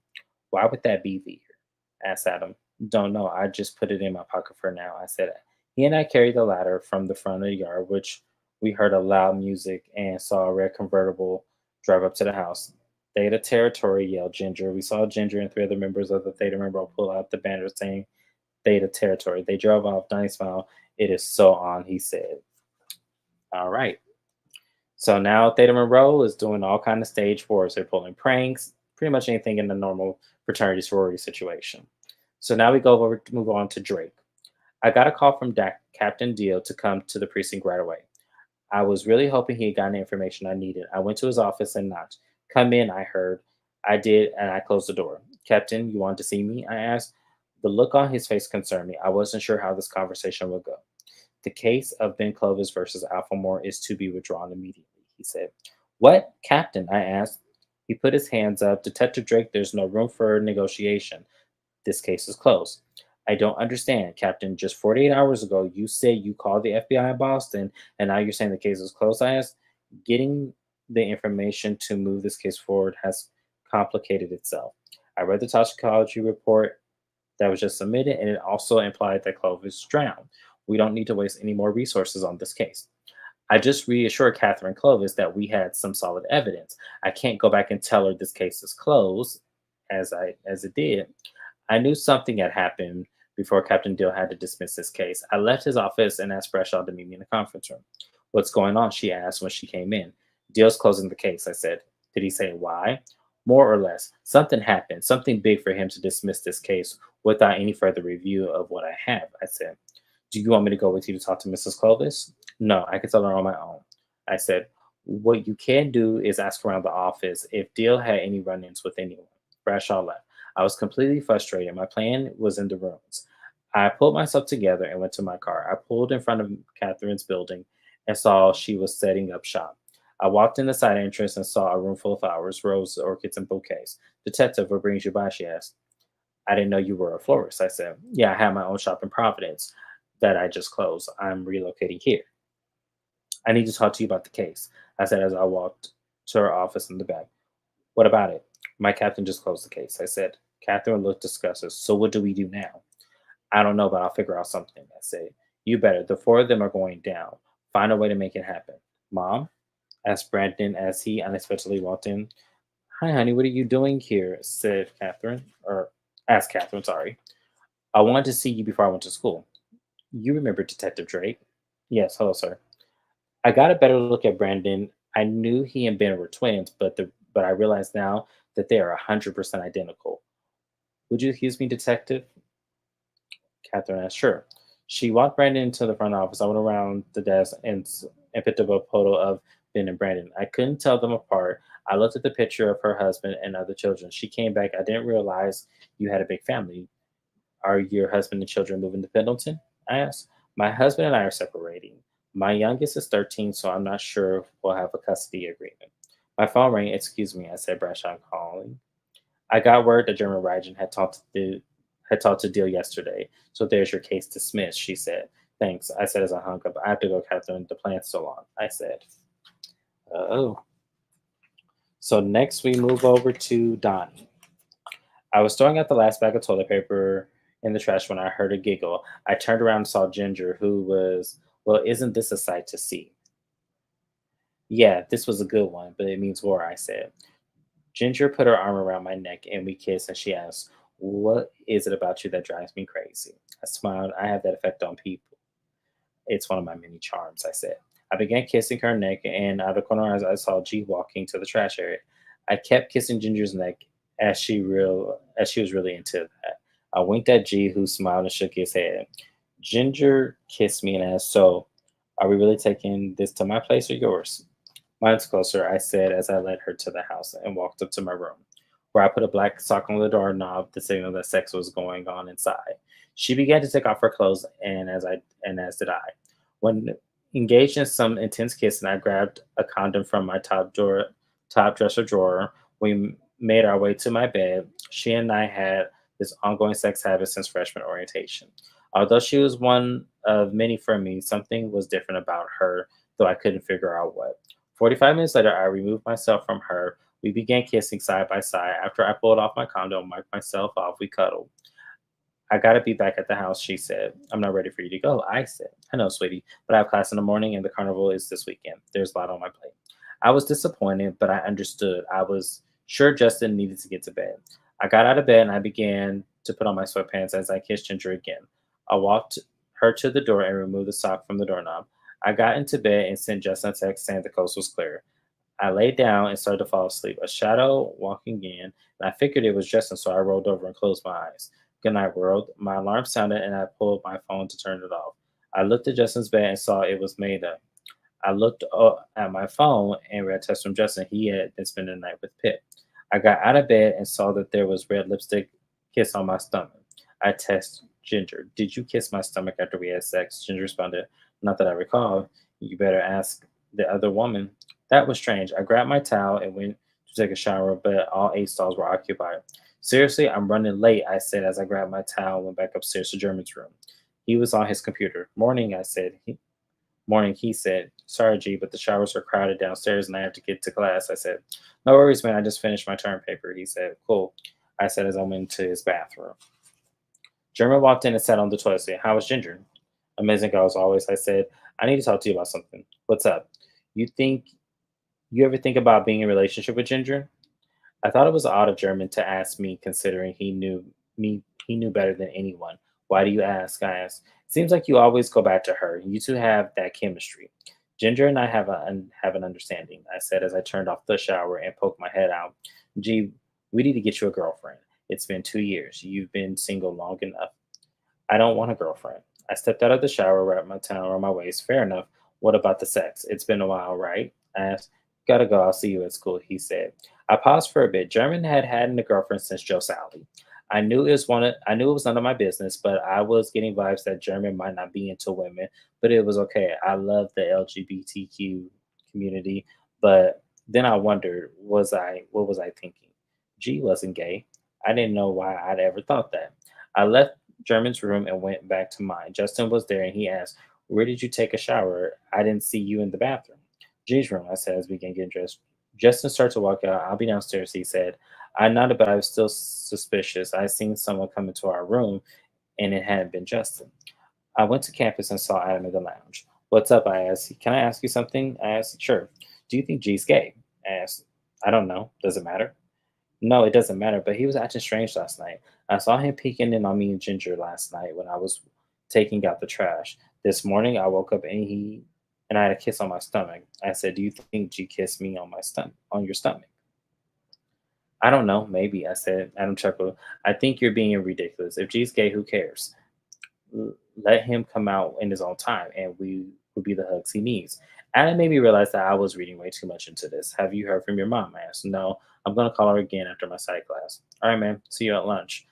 Speaker 1: Why would that be there? Asked Adam. Don't know. I just put it in my pocket for now, I said. He and I carried the ladder from the front of the yard, which we heard a loud music and saw a red convertible drive up to the house. Theta Territory, yelled Ginger. We saw Ginger and three other members of the Theta Row pull out the banner saying Theta Territory. They drove off. Donnie smiled. It is so on, he said. All right. So now Theta Monroe is doing all kind of stage wars. They're pulling pranks, pretty much anything in the normal fraternity sorority situation. So now we go over to move on to Drake. I got a call from Captain Deal to come to the precinct right away. I was really hoping he had gotten the information I needed. I went to his office and knocked. Come in, I heard. I did, and I closed the door. Captain, you wanted to see me? I asked. The look on his face concerned me. I wasn't sure how this conversation would go. The case of Ben Clovis versus Alphamore is to be withdrawn immediately, he said. What, Captain? I asked. He put his hands up. Detective Drake, there's no room for negotiation. This case is closed. I don't understand, Captain. Just 48 hours ago, you said you called the FBI in Boston, and now you're saying the case is closed. I asked. Getting the information to move this case forward has complicated itself. I read the toxicology report that was just submitted, and it also implied that Clovis drowned. We don't need to waste any more resources on this case. I just reassured Catherine Clovis that we had some solid evidence. I can't go back and tell her this case is closed, as it did. I knew something had happened before Captain Dill had to dismiss this case. I left his office and asked Bradshaw to meet me in the conference room. What's going on? She asked when she came in. Dill's closing the case, I said. Did he say why? More or less. Something happened, something big for him to dismiss this case without any further review of what I have, I said. Do you want me to go with you to talk to Mrs. Clovis? No, I can tell her on my own. I said, what you can do is ask around the office if Dill had any run ins with anyone. Bradshaw left. I was completely frustrated. My plan was in the ruins. I pulled myself together and went to my car. I pulled in front of Catherine's building and saw she was setting up shop. I walked in the side entrance and saw a room full of flowers, roses, orchids, and bouquets. Detective, what brings you by? She asked. I didn't know you were a florist, I said. Yeah, I have my own shop in Providence that I just closed. I'm relocating here. I need to talk to you about the case, I said as I walked to her office in the back. What about it? My captain just closed the case, I said. Catherine looked disgusted. So what do we do now? I don't know, but I'll figure out something, I said. You better. The four of them are going down. Find a way to make it happen. Mom? Asked Brandon as he unexpectedly walked in. Hi, honey, what are you doing here? Said Catherine, or asked Catherine, sorry. I wanted to see you before I went to school. You remember Detective Drake? Yes, hello, sir. I got a better look at Brandon. I knew he and Ben were twins, but I realize now that they are 100% identical. Would you excuse me, Detective? Catherine asked. Sure. She walked Brandon into the front office. I went around the desk and picked up a photo of Ben and Brandon. I couldn't tell them apart. I looked at the picture of her husband and other children. She came back. I didn't realize you had a big family. Are your husband and children moving to Pendleton? I asked. My husband and I are separating. My youngest is 13, so I'm not sure if we'll have a custody agreement. My phone rang. Excuse me, I said, Bradshaw calling. I got word that German Rajan had talked to Deal yesterday, so there's your case dismissed, she said. Thanks, I said as I hung up. I have to go, Catherine. The plan's still on, I said. Oh. So next we move over to Donnie. I was throwing out the last bag of toilet paper in the trash when I heard a giggle. I turned around and saw Ginger, who was, well, isn't this a sight to see? Yeah, this was a good one, but it means war, I said. Ginger put her arm around my neck and we kissed, and she asked, what is it about you that drives me crazy? I smiled. I have that effect on people. It's one of my many charms, I said. I began kissing her neck, and out of the corner of my eyes, I saw G walking to the trash area. I kept kissing Ginger's neck as she was really into that. I winked at G, who smiled and shook his head. Ginger kissed me and asked, so, are we really taking this to my place or yours? Mine's closer, I said as I led her to the house and walked up to my room, where I put a black sock on the doorknob to signal that sex was going on inside. She began to take off her clothes, and as did I. When engaged in some intense kissing, I grabbed a condom from my top dresser drawer. We made our way to my bed. She and I had this ongoing sex habit since freshman orientation. Although she was one of many for me, something was different about her though I couldn't figure out what. 45 minutes later, I removed myself from her. We began kissing side by side. After I pulled off my condom and wiped myself off, we cuddled. I gotta be back at the house, she said. I'm not ready for you to go, I said. I know, sweetie, but I have class in the morning and the carnival is this weekend. There's a lot on my plate. I was disappointed, but I understood. I was sure Justin needed to get to bed. I got out of bed and I began to put on my sweatpants as I kissed Ginger again. I walked her to the door and removed the sock from the doorknob. I got into bed and sent Justin a text saying the coast was clear. I lay down and started to fall asleep. A shadow walking in, and I figured it was Justin, so I rolled over and closed my eyes. Good night, world. My alarm sounded, and I pulled my phone to turn it off. I looked at Justin's bed and saw it was made up. I looked up at my phone and read a text from Justin. He had been spending the night with Pip. I got out of bed and saw that there was red lipstick kiss on my stomach. I texted Ginger, "Did you kiss my stomach after we had sex?" Ginger responded, "Not that I recall. You better ask the other woman." That was strange. I grabbed my towel and went to take a shower, but all 8 stalls were occupied. "Seriously, I'm running late," I said as I grabbed my towel and went back upstairs to German's room. He was on his computer. "Morning," I said. "Morning," he said. "Sorry, G, but the showers are crowded downstairs and I have to get to class," I said. "No worries, man. I just finished my term paper," he said. "Cool," I said as I went into his bathroom. German walked in and sat on the toilet seat. "How was Ginger?" "Amazing girl as always," I said. "I need to talk to you about something." "What's up?" You think you ever think about being in a relationship with Ginger?" I thought it was odd of German to ask me, considering he knew better than anyone. "Why do you ask?" I asked. "It seems like you always go back to her. You two have that chemistry." "Ginger and I have an understanding," I said as I turned off the shower and poked my head out. "Gee, we need to get you a girlfriend. It's been 2 years. You've been single long enough." "I don't want a girlfriend." I stepped out of the shower, wrapped my towel around my waist. "Fair enough. What about the sex? It's been a while, right?" I asked. "Gotta go. I'll see you at school," he said. I paused for a bit. German had had a girlfriend since Joe Sally. I knew it was none of my business, but I was getting vibes that German might not be into women, but it was okay. I love the LGBTQ community, but then I wondered, what was I thinking? G wasn't gay. I didn't know why I'd ever thought that. I left German's room and went back to mine. Justin was there and he asked, "Where did you take a shower? I didn't see you in the bathroom." "G's room," I said as we began getting dressed. Justin started to walk out. "I'll be downstairs," he said. I nodded, but I was still suspicious. I seen someone come into our room, and it hadn't been Justin. I went to campus and saw Adam in the lounge. "What's up?" I asked. "Can I ask you something?" I asked. "Sure." "Do you think G's gay?" I asked. "I don't know. Does it matter?" "No, it doesn't matter, but he was acting strange last night. I saw him peeking in on me and Ginger last night when I was taking out the trash. This morning I woke up and I had a kiss on my stomach." I said, "Do you think G kissed me on my stomach on your stomach?" "I don't know, maybe," I said. Adam chuckled. "I think you're being ridiculous. If G's gay, who cares? Let him come out in his own time, and we will be the hugs he needs." Adam made me realize that I was reading way too much into this. "Have you heard from your mom?" I asked. "No, I'm going to call her again after my psych class." "All right, man. See you at lunch."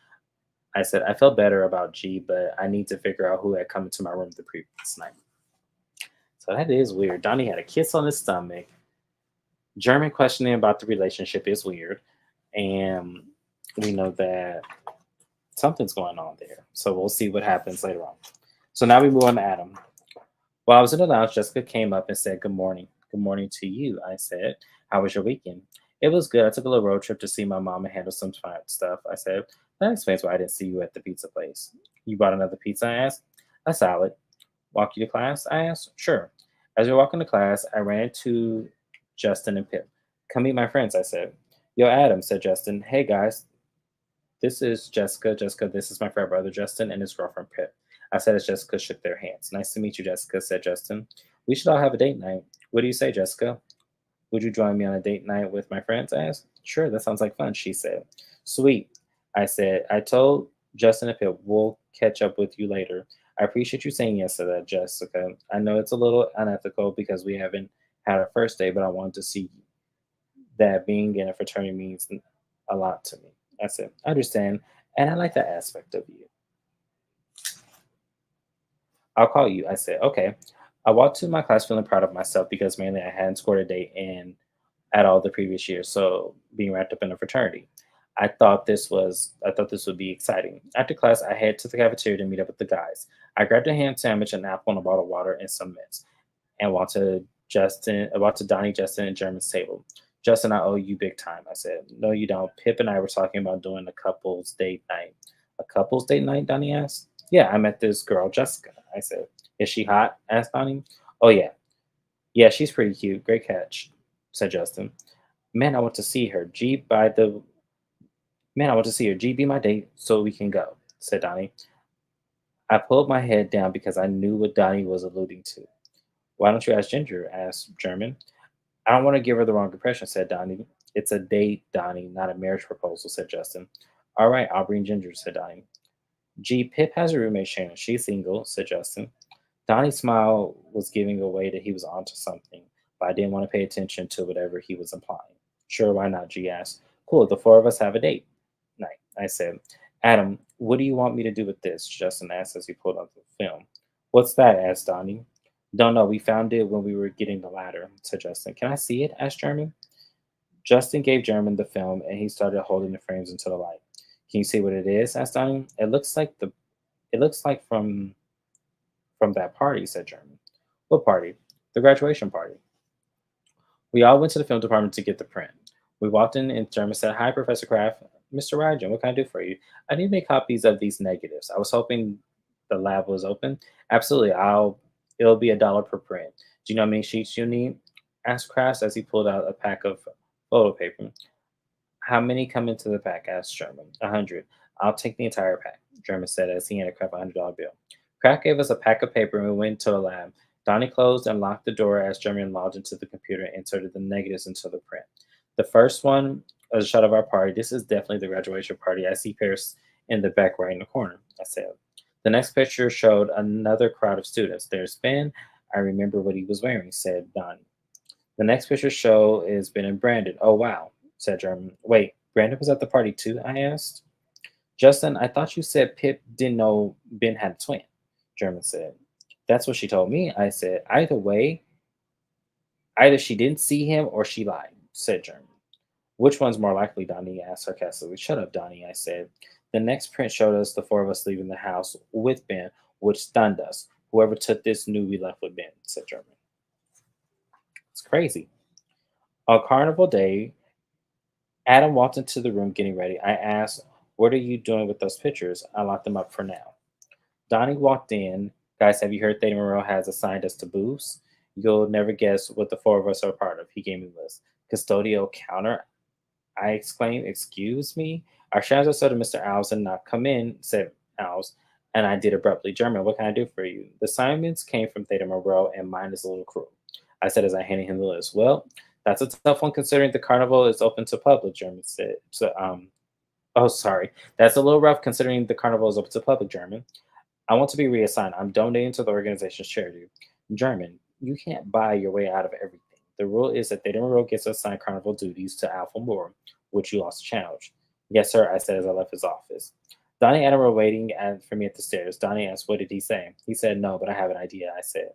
Speaker 1: I said. I felt better about G, but I need to figure out who had come into my room the previous night. So that is weird. Donnie had a kiss on his stomach. German questioning about the relationship is weird. And we know that something's going on there. So we'll see what happens later on. So now we move on to Adam. While I was in the lounge, Jessica came up and said, "Good morning." "Good morning to you," I said. "How was your weekend?" "It was good. I took a little road trip to see my mom and handle some fine stuff," I said. "That explains why I didn't see you at the pizza place." "You bought another pizza?" I asked. "A salad." "Walk you to class?" I asked. "Sure." As we were walking to class, I ran into Justin and Pip. "Come meet my friends," I said. "Yo, Adam," said Justin. "Hey, guys. This is Jessica. Jessica, this is my frat brother, Justin, and his girlfriend, Pip." I said as Jessica shook their hands. "Nice to meet you, Jessica," said Justin. "We should all have a date night. What do you say, Jessica?" "Would you join me on a date night with my friends?" I asked. "Sure, that sounds like fun," she said. "Sweet," I said. I told Justin and Pip, "We'll catch up with you later." "I appreciate you saying yes to that, Jessica. I know it's a little unethical because we haven't had our first date, but I wanted to see that being in a fraternity means a lot to me." I said, "I understand, and I like that aspect of you." "I'll call you," I said. "Okay." I walked to my class feeling proud of myself because mainly I hadn't scored a date in at all the previous year, so being wrapped up in a fraternity. I thought this would be exciting. After class, I head to the cafeteria to meet up with the guys. I grabbed a ham sandwich, an apple, and a bottle of water and some mints, and walked to Justin, I walked to Donnie, Justin, and German's table. Justin, I owe you big time, I said. No, you don't. Pip and I were talking about doing a couple's date night. A couple's date night, Donnie asked. Yeah, I met this girl, Jessica, I said. Is she hot? Asked Donnie. Oh, yeah. Yeah, she's pretty cute. Great catch, said Justin. Man, I want to see her. Man, I want to see her. G, be my date so we can go, said Donnie. I pulled my head down because I knew what Donnie was alluding to. Why don't you ask Ginger? Asked German. I don't want to give her the wrong impression, said Donnie. It's a date, Donnie, not a marriage proposal, said Justin. All right, I'll bring Ginger, said Donnie. Gee, Pip has a roommate, Shannon. She's single, said Justin. Donnie's smile was giving away that he was onto something, but I didn't want to pay attention to whatever he was implying. Sure, why not? G asked. Cool, the four of us have a date night, I said. Adam, what do you want me to do with this? Justin asked as he pulled out the film. What's that? Asked Donnie. Don't know. We found it when we were getting the ladder, said Justin. Can I see it? Asked German. Justin gave German the film and he started holding the frames into the light. Can you see what it is? Asked Donnie. It looks like from that party, said German. What party? The graduation party. We all went to the film department to get the print. We walked in and German said, Hi, Professor Kraft. Mr. Rygen, what can I do for you? I need to make copies of these negatives. I was hoping the lab was open. Absolutely. It'll be $1 per print. Do you know how many sheets you need? Asked Kraft as he pulled out a pack of photo paper. How many come into the pack? Asked Sherman. 100. I'll take the entire pack, Sherman said as he handed Kraft $100 bill. Kraft gave us a pack of paper and we went to the lab. Donnie closed and locked the door as Sherman logged into the computer and inserted the negatives into the print. The first one was a shot of our party. This is definitely the graduation party. I see Paris in the back right in the corner, I said. The next picture showed another crowd of students. There's Ben. I remember what he was wearing, said Donnie. The next picture show is Ben and Brandon. Oh, wow, said German. Wait, Brandon was at the party too? I asked. Justin, I thought you said Pip didn't know Ben had a twin, German said. That's what she told me, I said. Either way, either she didn't see him or she lied, said German. Which one's more likely, Donnie asked sarcastically. Shut up, Donnie, I said. The next print showed us the four of us leaving the house with Ben, which stunned us. Whoever took this knew we left with Ben, said German. It's crazy. On Carnival Day, Adam walked into the room getting ready. I asked, What are you doing with those pictures? I locked them up for now. Donnie walked in. Guys, have you heard Theta Monroe has assigned us to booths? You'll never guess what the four of us are a part of. He gave me the list. Custodial counter, I exclaimed. Excuse me? Our shadows said to Mr. Owls and not come in, said Owls. And I did abruptly. German, what can I do for you? The assignments came from Theta Monroe, and mine is a little cruel. I said as I handed him the list. Well, that's a tough one considering the carnival is open to public, German said. Oh, sorry. That's a little rough considering the carnival is open to public, German. I want to be reassigned. I'm donating to the organization's charity. German, you can't buy your way out of everything. The rule is that Theta Monroe gets assigned carnival duties to Alpha Moore, which you lost the challenge. Yes, sir, I said as I left his office. Donnie and Adam were waiting for me at the stairs. Donnie asked, What did he say? He said, No, but I have an idea, I said.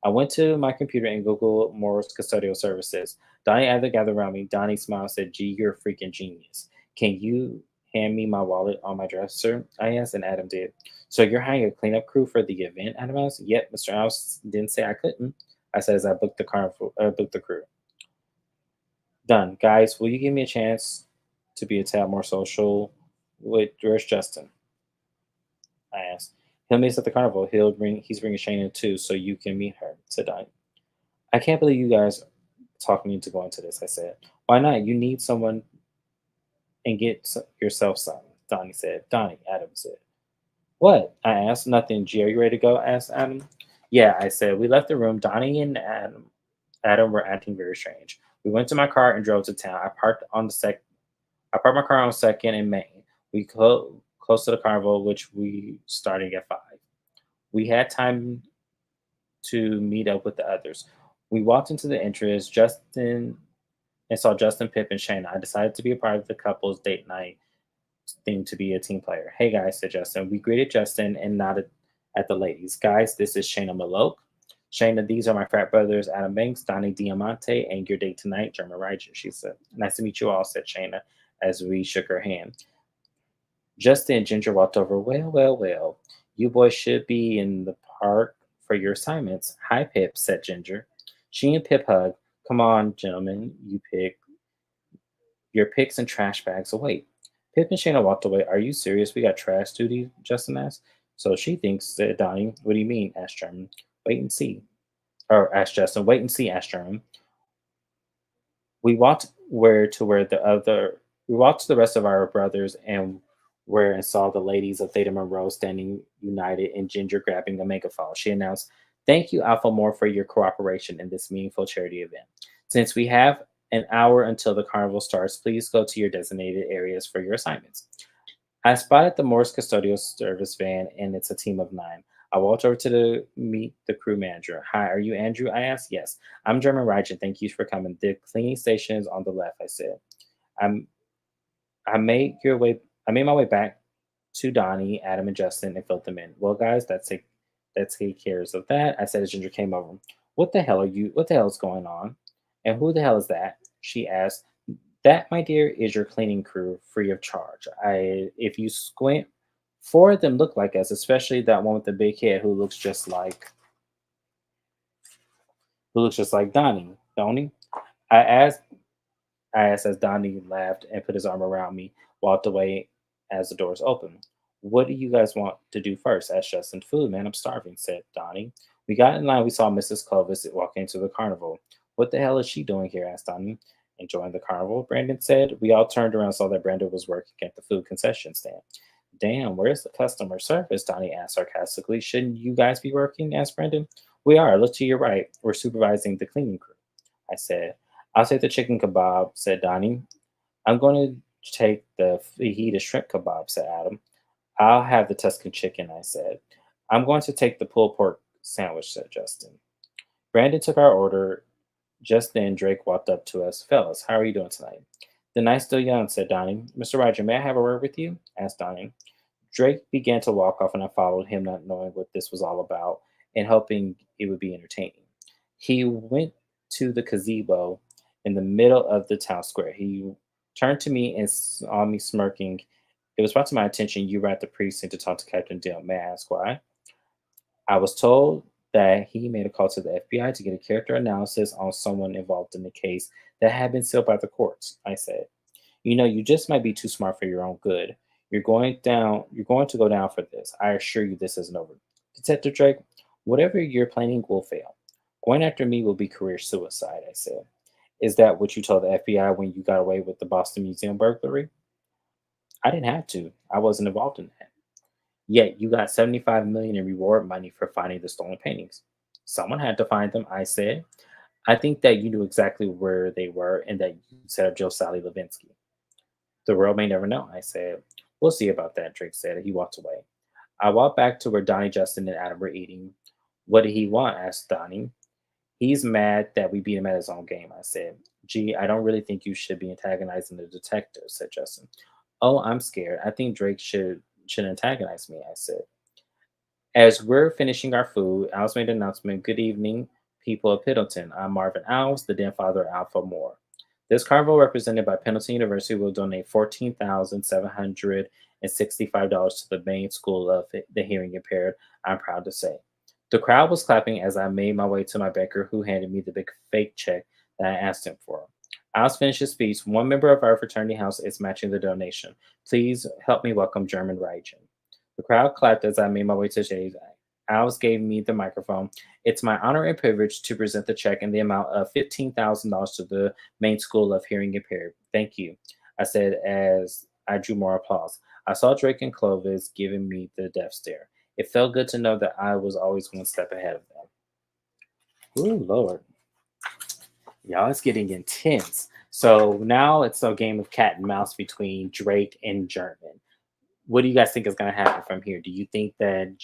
Speaker 1: I went to my computer and Googled Moore's custodial services. Donnie and Adam gathered around me. Donnie smiled and said, Gee, you're a freaking genius. Can you hand me my wallet on my dresser? I asked, and Adam did. So you're hiring a cleanup crew for the event, Adam asked? Yep, Mr. House didn't say I couldn't. I said as I booked booked the crew. Done. Guys, will you give me a chance to be a tad more social? Where's Justin? I asked. He'll meet us at the carnival. He's bringing Shayna too, so you can meet her, said Donnie. I can't believe you guys talked me into going to this, I said. Why not? You need someone and yourself some, Donnie said. Donnie, Adam said. What? I asked. Nothing. G, are you ready to go? Asked Adam. Yeah, I said. We left the room. Donnie and Adam were acting very strange. We went to my car and drove to town. I parked my car on Second and Main. We close to the carnival, which we starting at 5. We had time to meet up with the others. We walked into the entrance. And saw Justin, Pip, and Shayna. I decided to be a part of the couple's date night thing to be a team player. Hey guys, said Justin. We greeted Justin and nodded at the ladies. Guys, this is Shayna Maloke. Shayna, these are my frat brothers, Adam Banks, Donnie Diamante, and your date tonight, German Ryger, she said. Nice to meet you all, said Shayna as we shook her hand. Just then, Ginger walked over. Well, well, well. You boys should be in the park for your assignments. Hi, Pip, said Ginger. She and Pip hug. Come on, gentlemen, you pick your picks and trash bags away. Pip and Shayna walked away. Are you serious? We got trash duty, Justin asked. So she thinks, said Donnie. What do you mean? Asked German. Wait and see. Or asked Justin. Wait and see, asked German. We walked where the other we walked to the rest of our brothers and saw the ladies of Theta Monroe standing united and Ginger grabbing a megaphone. She announced, "Thank you, Alpha More, for your cooperation in this meaningful charity event. Since we have an hour until the carnival starts, please go to your designated areas for your assignments." I spotted the Morse custodial service van, and it's a team of nine. I walked over meet the crew manager. Hi, are you Andrew? I asked. Yes, I'm German Rajan. Thank you for coming. The cleaning station is on the left. I said. I'm. I made your way. I made my way back to Donnie, Adam, and Justin, and filled them in. Well, guys, that's take cares of that. I said as Ginger came over. What the hell are you? What the hell is going on? And who the hell is that? She asked. That, my dear, is your cleaning crew, free of charge. If you squint, four of them look like us, especially that one with the big head who looks just like Donnie. Donnie? I asked I asked as Donnie laughed and put his arm around me, walked away as the doors opened. What do you guys want to do first? Asked Justin. Food, man, I'm starving, said Donnie. We got in line, we saw Mrs. Clovis walking into the carnival. What the hell is she doing here? Asked Donnie. Enjoying the carnival, Brandon said. We all turned around and saw that Brandon was working at the food concession stand. Damn, where's the customer service? Donnie asked sarcastically. Shouldn't you guys be working? Asked Brandon. We are. Look to your right. We're supervising the cleaning crew. I said. I'll take the chicken kebab, said Donnie. I'm going to take the fajita shrimp kebab, said Adam. I'll have the Tuscan chicken, I said. I'm going to take the pulled pork sandwich, said Justin. Brandon took our order. Just then, Drake walked up to us. Fellas, how are you doing tonight? The night's still young, said Donnie. Mr. Roger, may I have a word with you? Asked Donnie. Drake began to walk off, and I followed him, not knowing what this was all about and hoping it would be entertaining. He went to the gazebo in the middle of the town square. He turned to me and saw me smirking. It was brought to my attention you were at the precinct to talk to Captain Dale. May I ask why? I was told that he made a call to the FBI to get a character analysis on someone involved in the case that had been sealed by the courts. I said, you know, you just might be too smart for your own good. You're going to go down for this. I assure you this isn't over. Detective Drake, whatever you're planning will fail. Going after me will be career suicide, I said. Is that what you told the FBI when you got away with the Boston Museum burglary? I didn't have to. I wasn't involved in that. Yet you got 75 million in reward money for finding the stolen paintings. Someone had to find them, I said. I think that you knew exactly where they were and that you set up Joe Sally Levinsky. The world may never know, I said. We'll see about that, Drake said. He walked away. I walked back to where Donnie, Justin, and Adam were eating. What did he want? Asked Donnie. He's mad that we beat him at his own game, I said. Gee, I don't really think you should be antagonizing the detective, said Justin. Oh, I'm scared. I think Drake should antagonize me, I said. As we're finishing our food, Alves made an announcement. Good evening, people of Pendleton. I'm Marvin Alves, the den father of Alpha Moore. This carnival, represented by Pendleton University, will donate $14,765 to the main school of the hearing impaired, I'm proud to say. The crowd was clapping as I made my way to my banker, who handed me the big fake check that I asked him for. Alves finished his speech. One member of our fraternity house is matching the donation. Please help me welcome German Reichen. The crowd clapped as I made my way to the stage. Alves gave me the microphone. It's my honor and privilege to present the check in the amount of $15,000 to the main school of hearing impaired. Thank you, I said as I drew more applause. I saw Drake and Clovis giving me the death stare. It felt good to know that I was always one step ahead of them. Ooh, Lord. Y'all, it's getting intense. So now it's a game of cat and mouse between Drake and German. What do you guys think is going to happen from here? Do you think that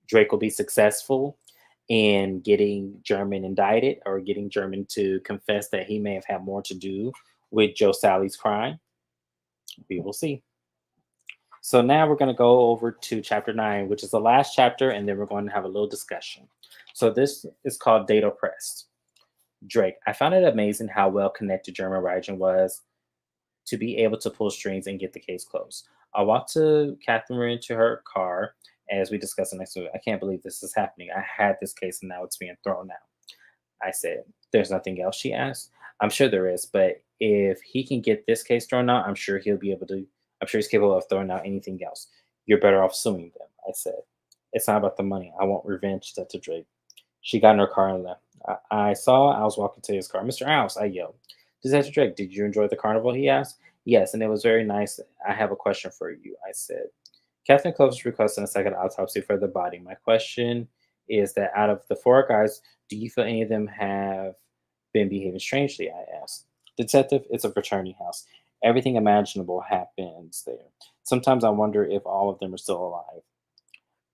Speaker 1: Drake will be successful in getting German indicted or getting German to confess that he may have had more to do with Joe Sally's crime? We will see. So now we're going to go over to chapter 9, which is the last chapter, and then we're going to have a little discussion. So this is called Date Oppressed. Drake, I found it amazing how well connected German Rajan was to be able to pull strings and get the case closed. I walked to Catherine to her car as we discussed the next week. I can't believe this is happening. I had this case and now it's being thrown out. I said, There's nothing else, she asked. I'm sure there is, but if he can get this case thrown out, I'm sure he's capable of throwing out anything else. You're better off suing them, I said. It's not about the money. I want revenge, said to Drake. She got in her car and left. I saw Al's walking to his car. Mr. Al's, I yelled. Detective Drake, did you enjoy the carnival? He asked. Yes, and it was very nice. I have a question for you, I said. Captain Clovis requested a second autopsy for the body. My question is that out of the four guys, do you feel any of them have been behaving strangely? I asked. Detective, it's a fraternity house. Everything imaginable happens there. Sometimes I wonder if all of them are still alive.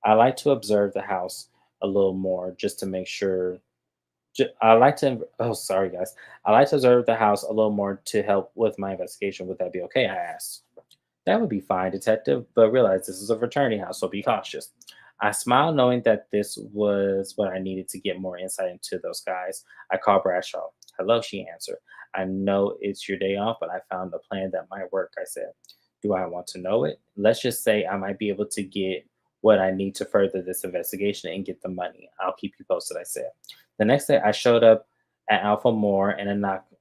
Speaker 1: I like to observe the house a little more just to make sure. I like to. Oh, sorry, guys. I like to observe the house a little more to help with my investigation. Would that be okay? I asked. That would be fine, detective, but realize this is a fraternity house, so be cautious. I smiled, knowing that this was what I needed to get more insight into those guys. I called Bradshaw. Hello, she answered. I know it's your day off, but I found a plan that might work, I said. Do I want to know it? Let's just say I might be able to get what I need to further this investigation and get the money. I'll keep you posted, I said. The next day, I showed up at Alpha Moore and knocked.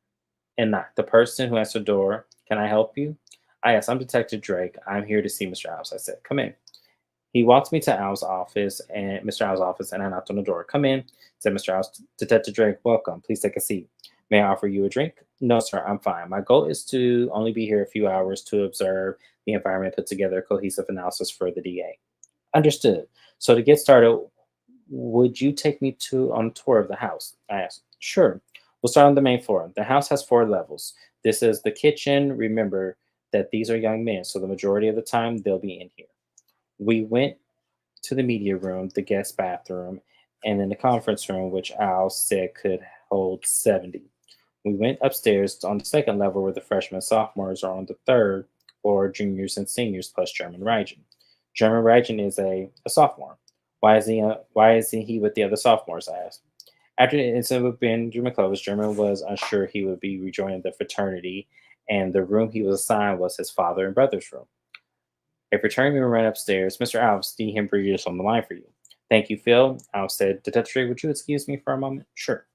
Speaker 1: The person who answered the door, can I help you? I asked, I'm Detective Drake. I'm here to see Mr. House. I said, come in. He walked me to Al's office and Mr. Al's office, and I knocked on the door. Come in, said Mr. House. Detective Drake, welcome. Please take a seat. May I offer you a drink? No, sir, I'm fine. My goal is to only be here a few hours to observe the environment, put together a cohesive analysis for the DA. Understood. So to get started, would you take me to on a tour of the house? I asked. Sure. We'll start on the main floor. The house has four levels. This is the kitchen. Remember that these are young men, so the majority of the time they'll be in here. We went to the media room, the guest bathroom, and then the conference room, which Al said could hold 70. We went upstairs on the second level where the freshmen and sophomores are on the third floor, juniors and seniors plus German Rygen. German Rygen is a sophomore. Why isn't he with the other sophomores? I asked. After the incident with Benjamin Clovis, German was unsure he would be rejoining the fraternity, and the room he was assigned was his father and brother's room. A fraternity member ran upstairs. Mr. Alves, D. Hembry is on the line for you. Thank you, Phil. Alves said, Detective Drake, would you excuse me for a moment? Sure.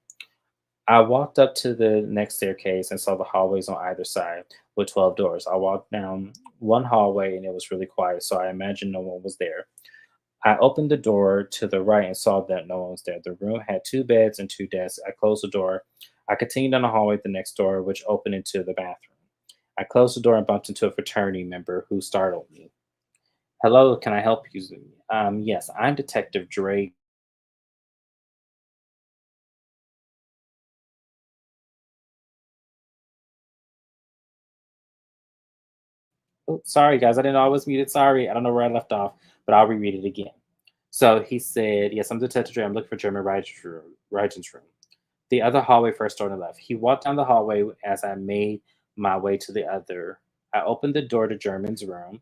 Speaker 1: I walked up to the next staircase and saw the hallways on either side with 12 doors. I walked down one hallway and it was really quiet, so I imagined no one was there. I opened the door to the right and saw that no one was there. The room had two beds and two desks. I closed the door. I continued down the hallway to the next door, which opened into the bathroom. I closed the door and bumped into a fraternity member who startled me. Hello, can I help you? Yes, I'm Detective Drake. Oh, sorry, guys, I didn't know I was muted. Sorry, I don't know where I left off, but I'll reread it again. So he said, yes, I'm Detective Drake. I'm looking for German Rygen's room. The other hallway first door on the left. He walked down the hallway as I made my way to the other. I opened the door to German's room,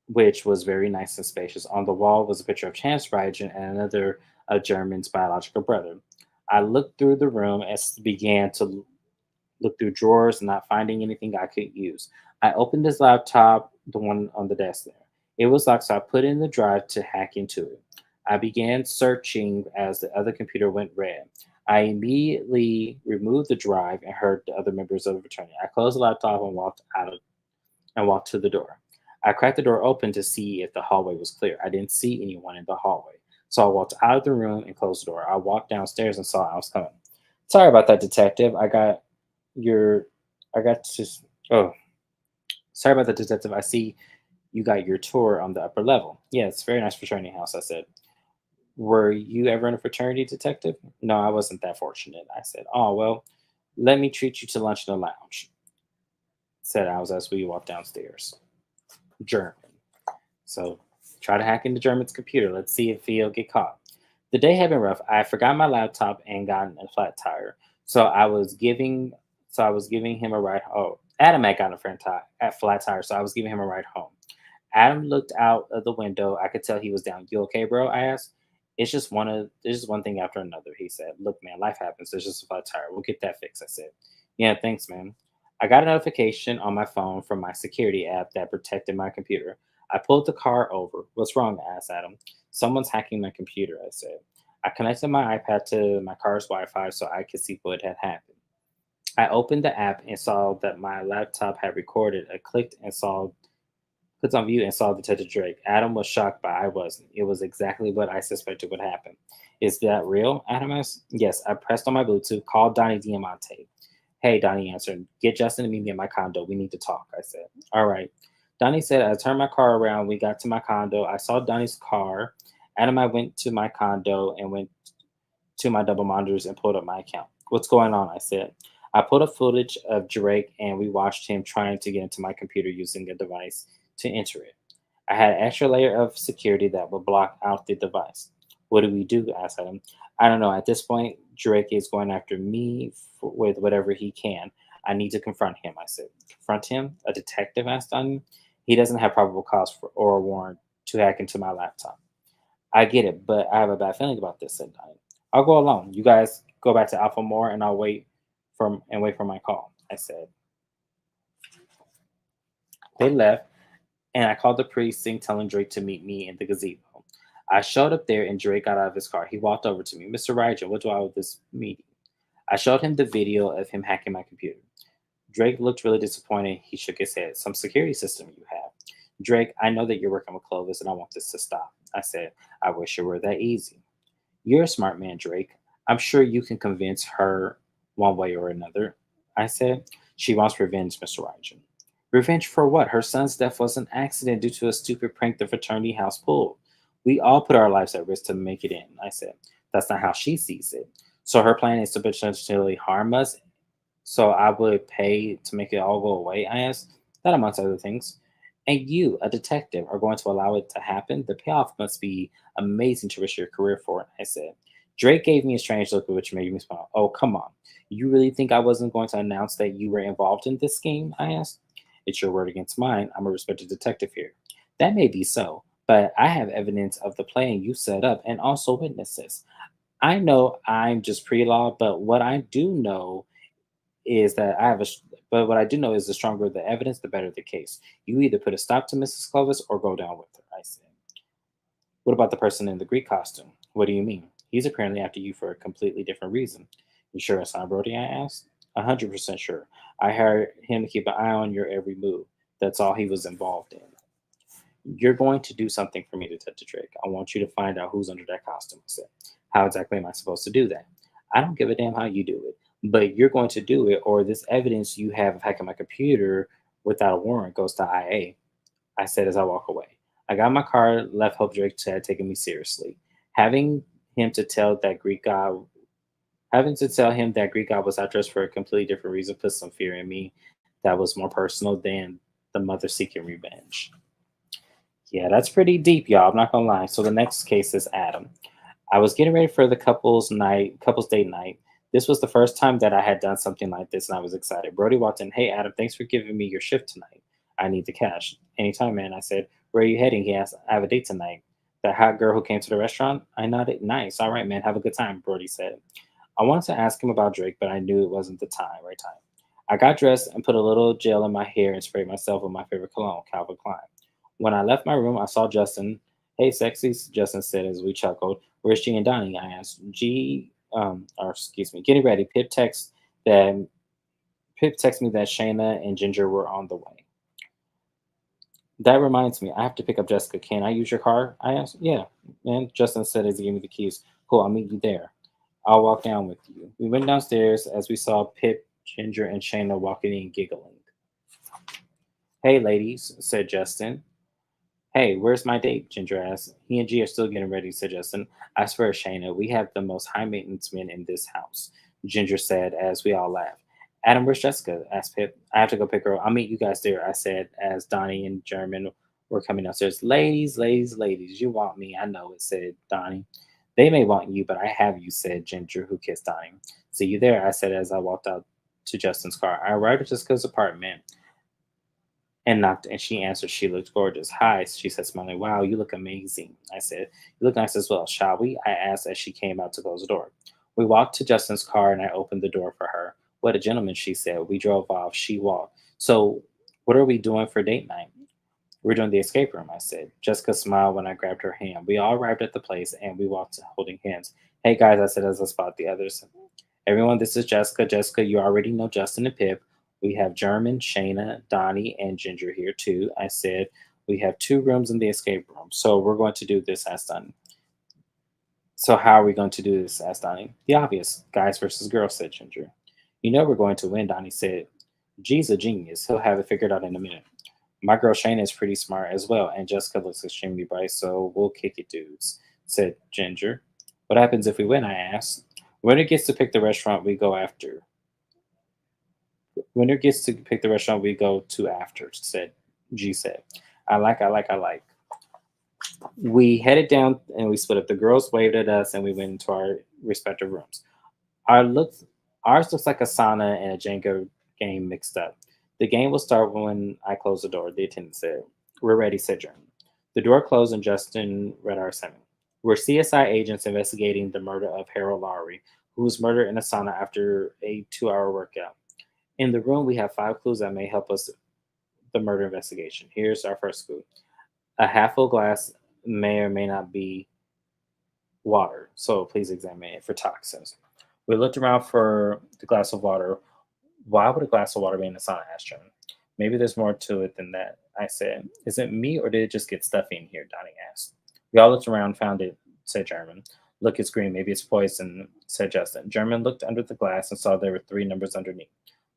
Speaker 1: which was very nice and spacious. On the wall was a picture of Chance Rygen and another of German's biological brother. I looked through the room and began to look through drawers, not finding anything I could use. I opened his laptop, the one on the desk there. It was locked, so I put in the drive to hack into it. I began searching as the other computer went red. I immediately removed the drive and heard the other members of the fraternity. I closed the laptop and walked to the door. I cracked the door open to see if the hallway was clear. I didn't see anyone in the hallway. So I walked out of the room and closed the door. I walked downstairs and saw I was coming. Sorry about that, detective. Your I got to oh, sorry about that, detective. I see you got your tour on the upper level. Yeah, it's a very nice fraternity house, I said. Were you ever in a fraternity, detective? No, I wasn't that fortunate, I said. Oh, well, let me treat you to lunch in the lounge, said Alice as we walked downstairs. German. So try to hack into German's computer. Let's see if he'll get caught. The day had been rough. I forgot my laptop and gotten a flat tire. So I was giving him a ride. Oh, Adam had gotten a flat tire, so I was giving him a ride home. Adam looked out of the window. I could tell he was down. You okay, bro? I asked. It's just one thing after another, he said. Look, man, life happens. There's just a flat tire. We'll get that fixed, I said. Yeah, thanks, man. I got a notification on my phone from my security app that protected my computer. I pulled the car over. What's wrong? I asked Adam. Someone's hacking my computer, I said. I connected my iPad to my car's Wi Fi so I could see what had happened. I opened the app and saw that my laptop had recorded. I clicked on view and saw Detective Drake. Adam was shocked, but I wasn't. It was exactly what I suspected would happen. Is that real? Adam asked. Yes, I pressed on my Bluetooth, called Donnie Diamante. Hey, Donnie answered. Get Justin to meet me at my condo. We need to talk, I said. All right. Donnie said, I turned my car around. We got to my condo. I saw Donnie's car. Adam and I went to my condo and went to my double monitors and pulled up my account. What's going on? I said. I pulled up footage of Drake and we watched him trying to get into my computer using a device to enter it. I had an extra layer of security that would block out the device. What do we do? I asked him. I don't know. At this point, Drake is going after me with whatever he can. I need to confront him, I said. Confront him? A detective asked Donnie. He doesn't have probable cause or a warrant to hack into my laptop. I get it, but I have a bad feeling about this, said Donnie. I'll go alone. You guys go back to Alpha More and I'll wait for my call, I said. They left and I called the precinct telling Drake to meet me in the gazebo. I showed up there and Drake got out of his car. He walked over to me. Mr. Ryder, what do I owe this meeting? I showed him the video of him hacking my computer. Drake looked really disappointed. He shook his head. Some security system you have. Drake, I know that you're working with Clovis and I want this to stop. I said, I wish it were that easy. You're a smart man, Drake. I'm sure you can convince her one way or another. I said, she wants revenge, Mr. Ryder. Revenge for what? Her son's death was an accident due to a stupid prank the fraternity house pulled. We all put our lives at risk to make it in, I said. That's not how she sees it. So her plan is to potentially harm us. So I would pay to make it all go away, I asked. That amongst other things. And you, a detective, are going to allow it to happen? The payoff must be amazing to risk your career for it, I said. Drake gave me a strange look, which made me smile. Oh, come on. You really think I wasn't going to announce that you were involved in this scheme? I asked. It's your word against mine. I'm a respected detective here. That may be so, but I have evidence of the plan you set up and also witnesses. I know I'm just pre-law, but what I do know is that I have a. But what I do know is the stronger the evidence, the better the case. You either put a stop to Mrs. Clovis or go down with her. I said. What about the person in the Greek costume? What do you mean? He's apparently after you for a completely different reason. You sure it's not Brody? I asked. 100% sure. I hired him to keep an eye on your every move. That's all he was involved in. You're going to do something for me, Detective Drake. I want you to find out who's under that costume. I said. How exactly am I supposed to do that? I don't give a damn how you do it, but you're going to do it, or this evidence you have of hacking my computer without a warrant goes to IA. I said as I walk away. I got in my car, left Hope Drake had taken me seriously. Having him to tell that Greek guy Having to tell him that Greek god was after us for a completely different reason put some fear in me that was more personal than the mother seeking revenge. Yeah, that's pretty deep, y'all. I'm not gonna lie. So the next case is Adam. I was getting ready for the couples date night. This was the first time that I had done something like this, and I was excited. Brody walked in. Hey, Adam, thanks for giving me your shift tonight. I need the cash. Anytime, man. I said, where are you heading? He asked. I have a date tonight. That hot girl who came to the restaurant? I nodded. Nice. All right, man. Have a good time, Brody said. I wanted to ask him about Drake, but I knew it wasn't the right time. I got dressed and put a little gel in my hair and sprayed myself with my favorite cologne, Calvin Klein. When I left my room, I saw Justin. Hey, sexy, Justin said as we chuckled. Where's G and Donnie? I asked. Getting ready. That Pip texted me that Shayna and Ginger were on the way. That reminds me, I have to pick up Jessica. Can I use your car? I asked. Yeah, man. Justin said as he gave me the keys. Cool, I'll meet you there. I'll walk down with you. We went downstairs as we saw Pip, Ginger, and Shayna walking in giggling. Hey, ladies, said Justin. Hey, where's my date? Ginger asked. He and G are still getting ready, said Justin. I swear, Shayna, we have the most high maintenance men in this house, Ginger said as we all laughed. Adam, where's Jessica? Asked Pip. I have to go pick her up. I'll meet you guys there, I said as Donnie and German were coming downstairs. Ladies, ladies, ladies, you want me. I know it, said Donnie. They may want you, but I have you, said Ginger, who kissed Donnie. See you there, I said as I walked out to Justin's car. I arrived at Jessica's apartment and knocked, and she answered. She looked gorgeous. Hi, she said, smiling. Wow, you look amazing. I said, you look nice as well. Shall we? I asked as she came out to close the door. We walked to Justin's car, and I opened the door for her. What a gentleman, she said. We drove off. She walked. So, what are we doing for date night? We're doing the escape room, I said. Jessica smiled when I grabbed her hand. We all arrived at the place, and we walked holding hands. Hey guys, I said as I spot the others. Everyone, this is Jessica. Jessica, you already know Justin and Pip. We have German, Shayna, Donnie, and Ginger here too. I said we have two rooms in the escape room. So we're going to do this, asked Donnie. So how are we going to do this, asked Donnie. The obvious, guys versus girls, said Ginger. You know we're going to win, Donnie said. G's a genius. He'll have it figured out in a minute. My girl Shayna is pretty smart as well, and Jessica looks extremely bright, so we'll kick it, dudes, said Ginger. What happens if we win? I asked. Winner gets to pick the restaurant we go after. Winner gets to pick the restaurant we go to after, said G said. I like. We headed down and we split up. The girls waved at us and we went into our respective rooms. Our looks, Ours looks like a sauna and a Jenga game mixed up. The game will start when I close the door, the attendant said. We're ready, said Jeremy. The door closed and Justin read our assignment. We're CSI agents investigating the murder of Harold Lowry, who was murdered in a sauna after a 2-hour workout. In the room, we have 5 clues that may help us the murder investigation. Here's our first clue. A half full glass may or may not be water, so please examine it for toxins. We looked around for the glass of water. Why would a glass of water be in the sauna? Asked John. Maybe there's more to it than that, I said. Is it me or did it just get stuffy in here? Donnie asked. We all looked around, found it, said German. Look, it's green. Maybe it's poison, said Justin. German looked under the glass and saw there were 3 numbers underneath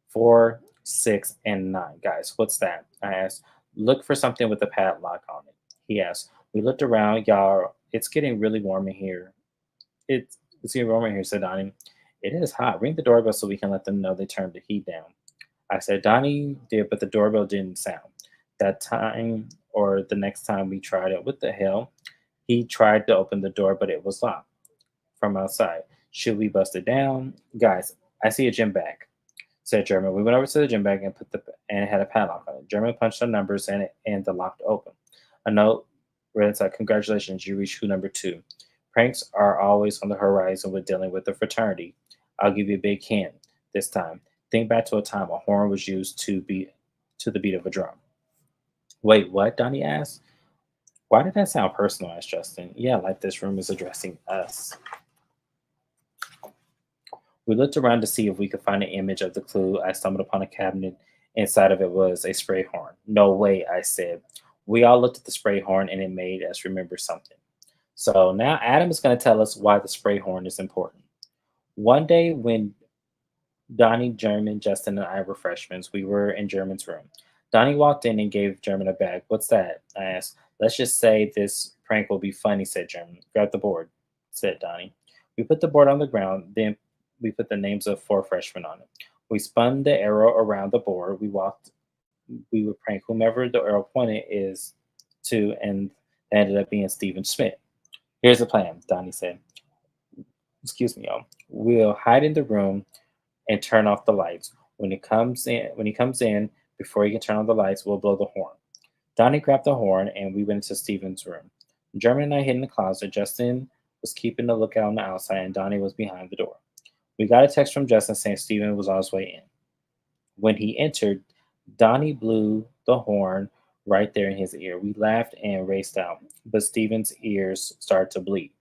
Speaker 1: 4, 6, and 9. Guys, what's that? I asked. Look for something with a padlock on it, he asked. We looked around. Y'all, it's getting really warm in here. It's getting warm in here, said Donnie. It is hot. Ring the doorbell so we can let them know they turned the heat down. I said, Donnie did, but the doorbell didn't sound. That time or the next time we tried it, what the hell? He tried to open the door, but it was locked from outside. Should we bust it down? Guys, I see a gym bag, said German. We went over to the gym bag and it had a padlock on it. German punched the numbers in it and the lock opened. A note read inside, congratulations, you reached clue number 2. Pranks are always on the horizon with dealing with the fraternity. I'll give you a big hint this time. Think back to a time a horn was used to the beat of a drum. Wait, what? Donnie asked. Why did that sound personal? Asked Justin. Yeah, like this room is addressing us. We looked around to see if we could find an image of the clue. I stumbled upon a cabinet. Inside of it was a spray horn. No way, I said. We all looked at the spray horn and it made us remember something. So now Adam is going to tell us why the spray horn is important. One day when Donnie, German, Justin, and I were freshmen, we were in German's room. Donnie walked in and gave German a bag. What's that? I asked. Let's just say this prank will be funny, said German. Grab the board, said Donnie. We put the board on the ground, then we put the names of 4 freshmen on it. We spun the arrow around the board. We would prank whomever the arrow pointed is to, and it ended up being Stephen Smith. Here's the plan, Donnie said. Excuse me, y'all. We'll hide in the room and turn off the lights. When he comes in, before he can turn on the lights, we'll blow the horn. Donnie grabbed the horn and we went into Steven's room. German and I hid in the closet. Justin was keeping a lookout on the outside and Donnie was behind the door. We got a text from Justin saying Steven was on his way in. When he entered, Donnie blew the horn right there in his ear. We laughed and raced out, but Steven's ears started to bleed.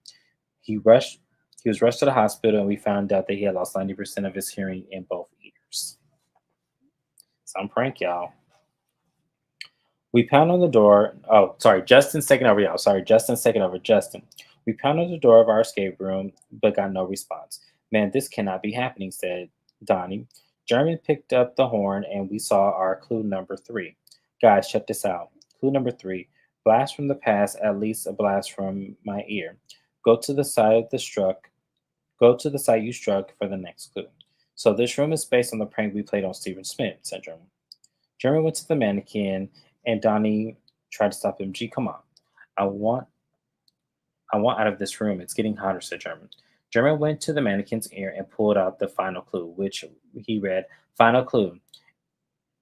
Speaker 1: He rushed he was rushed to the hospital and we found out that he had lost 90% of his hearing in both ears. Some prank, y'all. We pound on the door. Oh, sorry, Justin's taking over, y'all. Sorry, Justin's taking over. Justin. We pound on the door of our escape room, but got no response. Man, this cannot be happening, said Donnie. German picked up the horn and we saw our clue number 3. Guys, check this out. Clue number 3. Blast from the past, at least a blast from my ear. Go to the side of the struck. Go to the site you struck for the next clue. So this room is based on the prank we played on Stephen Smith, said German. German went to the mannequin and Donnie tried to stop him. Gee, come on. I want I want out of this room. It's getting hotter, said German. German went to the mannequin's ear and pulled out the final clue, which he read. Final clue.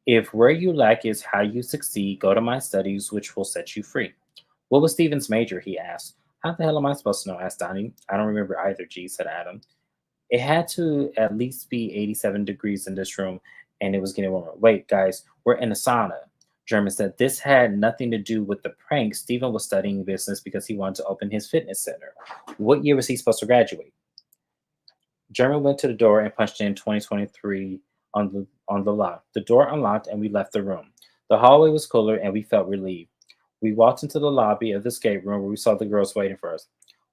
Speaker 1: If where you lack is how you succeed, go to my studies, which will set you free. What was Steven's major? He asked. How the hell am I supposed to know? Asked Donnie. I don't remember either, G, said Adam. It had to at least be 87 degrees in this room, and it was getting warmer. Wait, guys, we're in a sauna. German said this had nothing to do with the prank. Steven was studying business because he wanted to open his fitness center. What year was he supposed to graduate? German went to the door and punched in 2023 on the lock. The door unlocked and we left the room. The hallway was cooler and we felt relieved. We walked into the lobby of the escape room where we saw the girls waiting for us.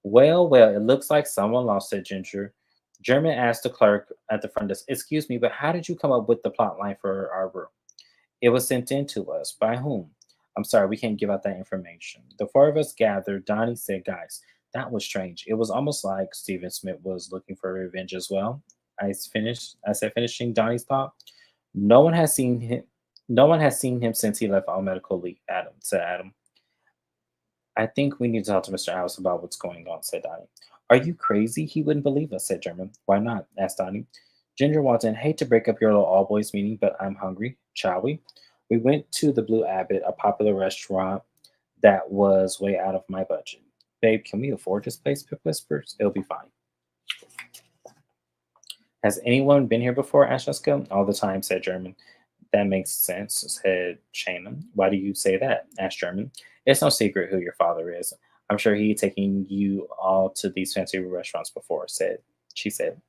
Speaker 1: Well, well, it looks like someone lost, said Ginger. German asked the clerk at the front desk, "Excuse me, but how did you come up with the plot line for our room?" "It was sent in to us." "By whom?" "I'm sorry, we can't give out that information." The four of us gathered. Donnie said, "Guys, that was strange. It was almost like Stephen Smith was looking for revenge as well." I said, finishing Donnie's thought. No one has seen him. No one has seen him since he left on medical leave. Adam said. Adam. "I think we need to talk to Mr. Alice about what's going on," said Donnie. "Are you crazy? He wouldn't believe us," said German. "Why not?" asked Donnie. Ginger Walton, "Hate to break up your little all boys meeting, but I'm hungry. Shall we?" We went to the Blue Abbot, a popular restaurant that was way out of my budget. "Babe, can we afford this place?" Pip whispers. "It'll be fine." "Has anyone been here before?" asked Jessica. "All the time," said German. "That makes sense," said Shayna. "Why do you say that?" asked German. "It's no secret who your father is. I'm sure he's taking you all to these fancy restaurants before," she said.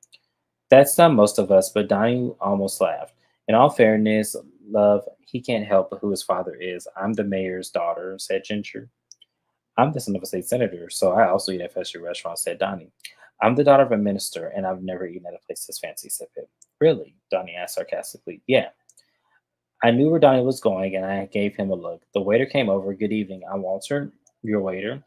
Speaker 1: "That's not most of us," but Donnie almost laughed. "In all fairness, love, he can't help who his father is. I'm the mayor's daughter," said Ginger. "I'm the son of a state senator, so I also eat at fancy restaurants," said Donnie. "I'm the daughter of a minister, and I've never eaten at a place this fancy," said Pip. "Really?" Donnie asked sarcastically. "Yeah." I knew where Donnie was going, and I gave him a look. The waiter came over. "Good evening. I'm Walter, your waiter.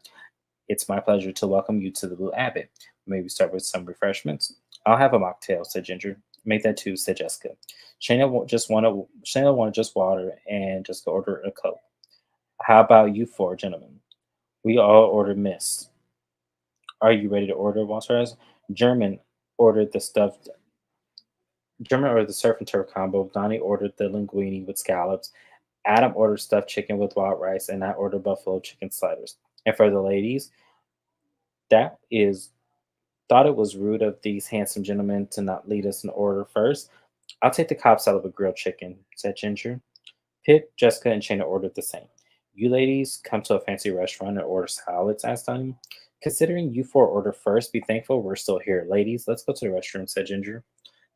Speaker 1: It's my pleasure to welcome you to the Blue Abbot. Maybe start with some refreshments." "I'll have a mocktail," said Ginger. "Make that too," said Jessica. Shayna wanted just water, and Jessica ordered a Coke. "How about you four gentlemen?" We all ordered mist. "Are you ready to order?" Walter asked. German ordered the stuffed German ordered the surf and turf combo. Donnie ordered the linguine with scallops. Adam ordered stuffed chicken with wild rice, and I ordered buffalo chicken sliders. And for the ladies, that is thought it was rude of these handsome gentlemen to not lead us in order first. "I'll take the Cobb salad with grilled chicken," said Ginger. Pip, Jessica, and Shayna ordered the same. "You ladies come to a fancy restaurant and order salads?" asked Donnie. "Considering you four order first, be thankful we're still here. Ladies, let's go to the restroom," said Ginger.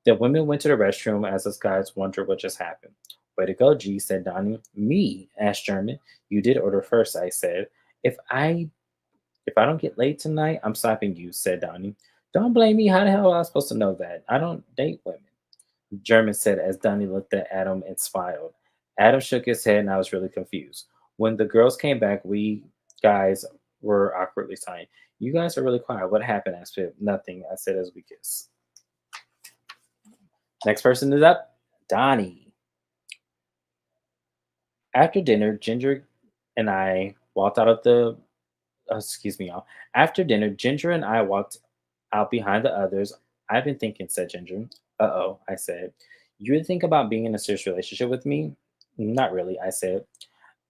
Speaker 1: The women went to the restroom as us guys wondered what just happened. "Way to go, G," said Donnie. "Me?" asked German. "You did order first," I said. If I don't get laid tonight, I'm slapping you," said Donnie. "Don't blame me. How the hell am I supposed to know that? I don't date women," German said as Donnie looked at Adam and smiled. Adam shook his head and I was really confused. When the girls came back, we guys were awkwardly silent. "You guys are really quiet. What happened?" asked Pip. "Nothing," I said as we kissed. Next person is up, Donnie. After dinner, Ginger and I walked out of the excuse me, y'all. After dinner, Ginger and I walked out behind the others. "I've been thinking," said Ginger. "Uh-oh," I said. "You really think about being in a serious relationship with me?" "Not really," I said.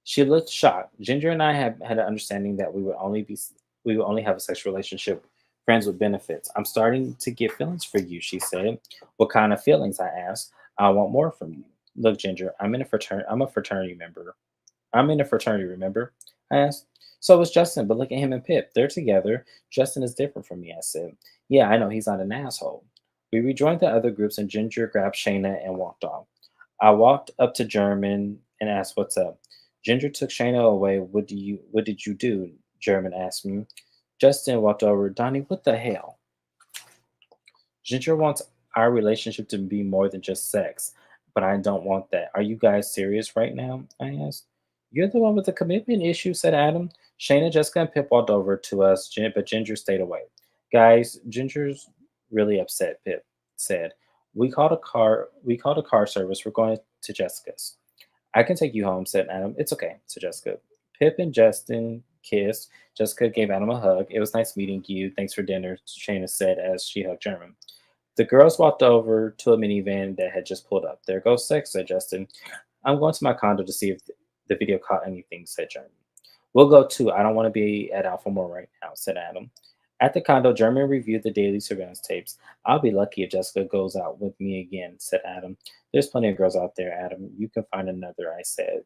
Speaker 1: She looked shocked. Ginger and I had an understanding that we would only have a sexual relationship, friends with benefits. "I'm starting to get feelings for you," she said. "What kind of feelings?" I asked. "I want more from you." "Look, Ginger, I'm a fraternity member. I'm in a fraternity, remember?" I asked. "So is Justin, but look at him and Pip. They're together. Justin is different from me," I said. "Yeah, I know, he's not an asshole." We rejoined the other groups and Ginger grabbed Shayna and walked off. I walked up to German and asked what's up. Ginger took Shayna away. What did you do?" German asked me. Justin walked over. "Donnie, what the hell?" "Ginger wants our relationship to be more than just sex, but I don't want that. Are you guys serious right now?" I asked. "You're the one with the commitment issue," said Adam. Shayna, Jessica, and Pip walked over to us, but Ginger stayed away. "Guys, Ginger's really upset," Pip said. We called a car service. We're going to Jessica's." "I can take you home," said Adam. "It's okay," said Jessica. Pip and Justin kissed. Jessica gave Adam a hug. "It was nice meeting you. Thanks for dinner," Shayna said as she hugged German. The girls walked over to a minivan that had just pulled up. "There goes sex," said Justin. "I'm going to my condo to see if the video caught anything," said German. "We'll go too. I don't want to be at Alphamore right now," said Adam. At the condo, German reviewed the daily surveillance tapes. "I'll be lucky if Jessica goes out with me again," said Adam. "There's plenty of girls out there, Adam. You can find another," I said.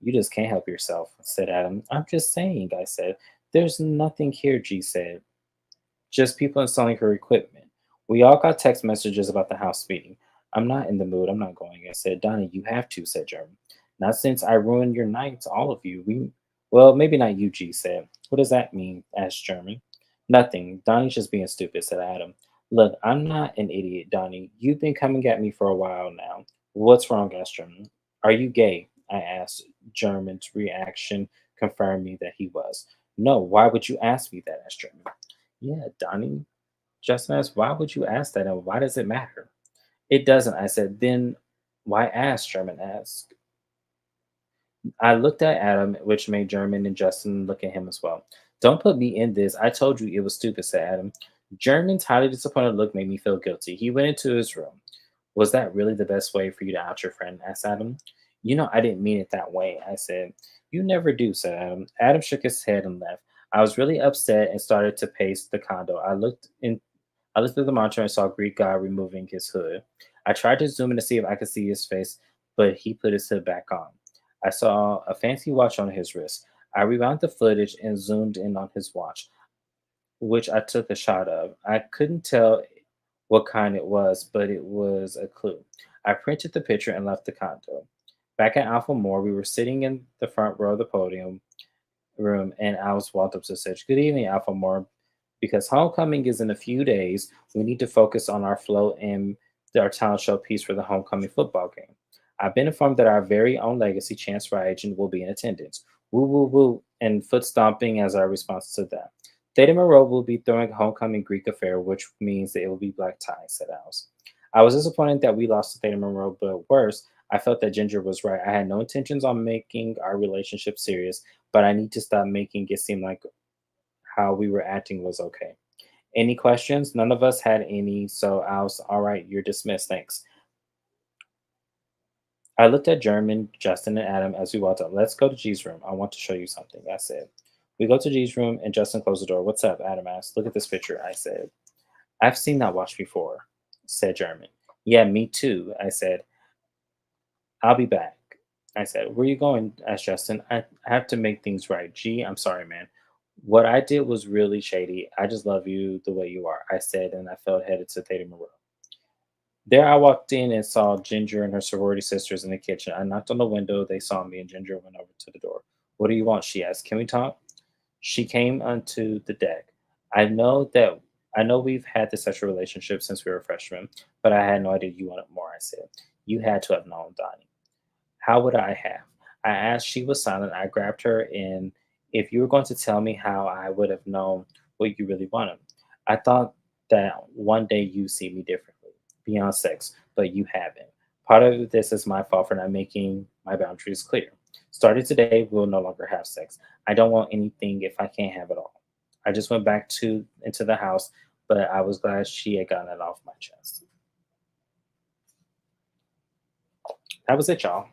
Speaker 1: "You just can't help yourself," said Adam. "I'm just saying," I said. "There's nothing here," G said. "Just people installing her equipment." We all got text messages about the house meeting. I'm not in the mood. I'm not going. I said, Donnie, you have to, said German. Not since I ruined your nights, all of you. Well, maybe not you, G said. What does that mean? Asked German. Nothing. Donnie's just being stupid, said Adam. Look, I'm not an idiot, Donnie. You've been coming at me for a while now. What's wrong? Asked German. Are you gay? I asked. German's reaction confirmed me that he was. No, why would you ask me that? Asked German. Yeah, Donnie. Justin asked, why would you ask that and why does it matter? It doesn't, I said. Then why ask? German asked. I looked at Adam, which made German and Justin look at him as well. Don't put me in this. I told you it was stupid, said Adam. German's highly disappointed look made me feel guilty. He went into his room. Was that really the best way for you to out your friend? Asked Adam. You know, I didn't mean it that way, I said. You never do, said Adam. Adam shook his head and left. I was really upset and started to pace the condo. I looked through the monitor and saw Greek guy removing his hood. I tried to zoom in to see if I could see his face, but he put his hood back on. I saw a fancy watch on his wrist. I rewound the footage and zoomed in on his watch, which I took a shot of. I couldn't tell what kind it was, but it was a clue. I printed the picture and left the condo. Back at Alpha Moore, we were sitting in the front row of the podium room, and Alice walked up to say, good evening, Alpha More. Because homecoming is in a few days, we need to focus on our flow and our talent show piece for the homecoming football game. I've been informed that our very own legacy Chance Agent will be in attendance. Woo woo woo and foot stomping as our response to that. Theta Moreau will be throwing a homecoming Greek affair, which means that it will be black tie, said Alice. I was disappointed that we lost to Theta Monroe, but worse, I felt that Ginger was right. I had no intentions on making our relationship serious, but I need to stop making it seem like how we were acting was okay. Any questions? None of us had any, so I was all right, you're dismissed, thanks. I looked at German, Justin, and Adam as we walked up. Let's go to G's room. I want to show you something, I said. We go to G's room, and Justin closed the door. What's up? Adam asked. Look at this picture, I said. I've seen that watch before, said German. Yeah, me too, I said. I'll be back. I said, where are you going? Asked Justin. I have to make things right. Gee, I'm sorry, man. What I did was really shady. I just love you the way you are, I said, and I felt headed to Theta Monroe. There I walked in and saw Ginger and her sorority sisters in the kitchen. I knocked on the window. They saw me, and Ginger went over to the door. What do you want? She asked. Can we talk? She came onto the deck. I know that I know we've had this sexual relationship since we were freshmen, but I had no idea you wanted more, I said. You had to have known, Donnie. How would I have? I asked. She was silent. I grabbed her, and if you were going to tell me how I would have known what you really wanted, I thought that one day you see me differently, beyond sex, but you haven't. Part of this is my fault for not making my boundaries clear. Starting today, we'll no longer have sex. I don't want anything if I can't have it all. I just went back to into the house, but I was glad she had gotten it off my chest. That was it, y'all.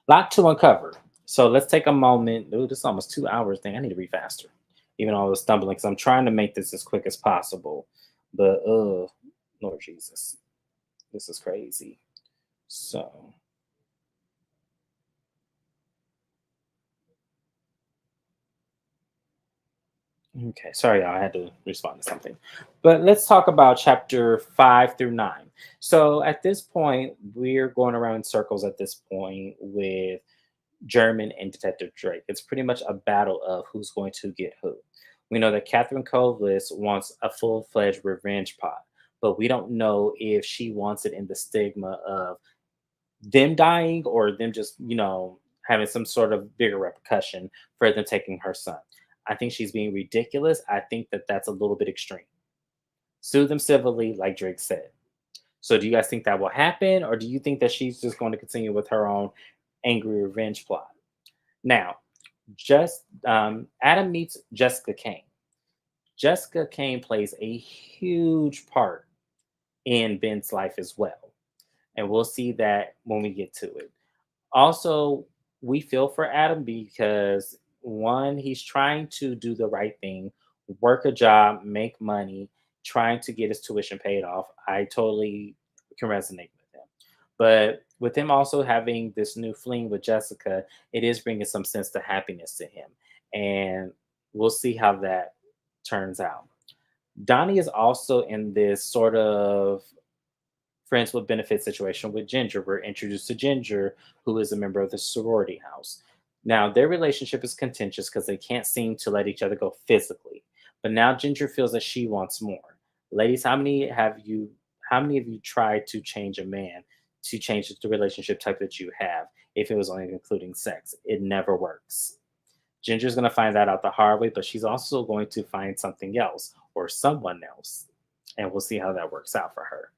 Speaker 1: Lot to uncover. So let's take a moment. Ooh, this is almost 2 hours thing. I need to read faster. Even though I was stumbling, because I'm trying to make this as quick as possible. But Lord Jesus. This is crazy. So okay, sorry, y'all. I had to respond to something. But let's talk about chapter 5 through 9. So at this point, we're going around in circles at this point with German and Detective Drake. It's pretty much a battle of who's going to get who. We know that Catherine Covis wants a full fledged revenge pot, but we don't know if she wants it in the stigma of them dying or them just, having some sort of bigger repercussion for them taking her son. I think she's being ridiculous. I think that that's a little bit extreme. Sue them civilly, like Drake said. So, do you guys think that will happen, or do you think that she's just going to continue with her own angry revenge plot? Now, just Adam meets Jessica Kane. Jessica Kane plays a huge part in Ben's life as well, and we'll see that when we get to it. Also, we feel for Adam because one, he's trying to do the right thing, work a job, make money, trying to get his tuition paid off. I totally can resonate with him. But with him also having this new fling with Jessica, it is bringing some sense to happiness to him. And we'll see how that turns out. Donnie is also in this sort of friends with benefit situation with Ginger. We're introduced to Ginger, who is a member of the sorority house. Now, their relationship is contentious because they can't seem to let each other go physically. But now Ginger feels that she wants more. Ladies, how many of you tried to change a man to change the relationship type that you have if it was only including sex? It never works. Ginger's going to find that out the hard way, but she's also going to find something else or someone else. And we'll see how that works out for her.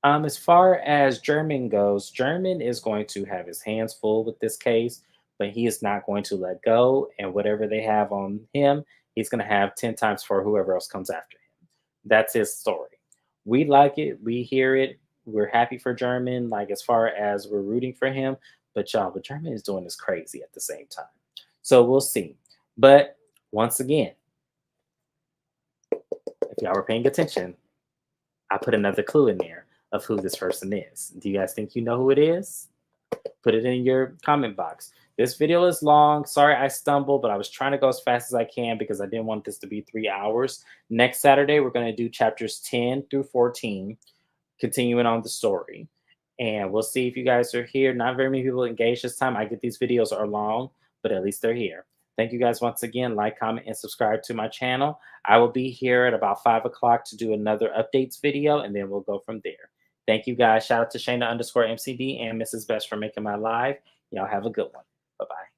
Speaker 1: As far as German goes, German is going to have his hands full with this case, but he is not going to let go. And whatever they have on him, he's going to have 10 times for whoever else comes after him. That's his story. We like it. We hear it. We're happy for German, like as far as we're rooting for him. But y'all, what German is doing is crazy at the same time. So we'll see. But once again, if y'all were paying attention, I put another clue in there of who this person is. Do you guys think you know who it is? Put it in your comment box. This video is long. Sorry I stumbled, but I was trying to go as fast as I can because I didn't want this to be 3 hours. Next Saturday, we're going to do chapters 10 through 14, continuing on the story. And we'll see if you guys are here. Not very many people engaged this time. I get these videos are long, but at least they're here. Thank you guys once again. Like, comment, and subscribe to my channel. I will be here at about 5 o'clock to do another updates video, and then we'll go from there. Thank you guys. Shout out to Shayna_MCD and Mrs. Best for making my live. Y'all have a good one. Bye-bye.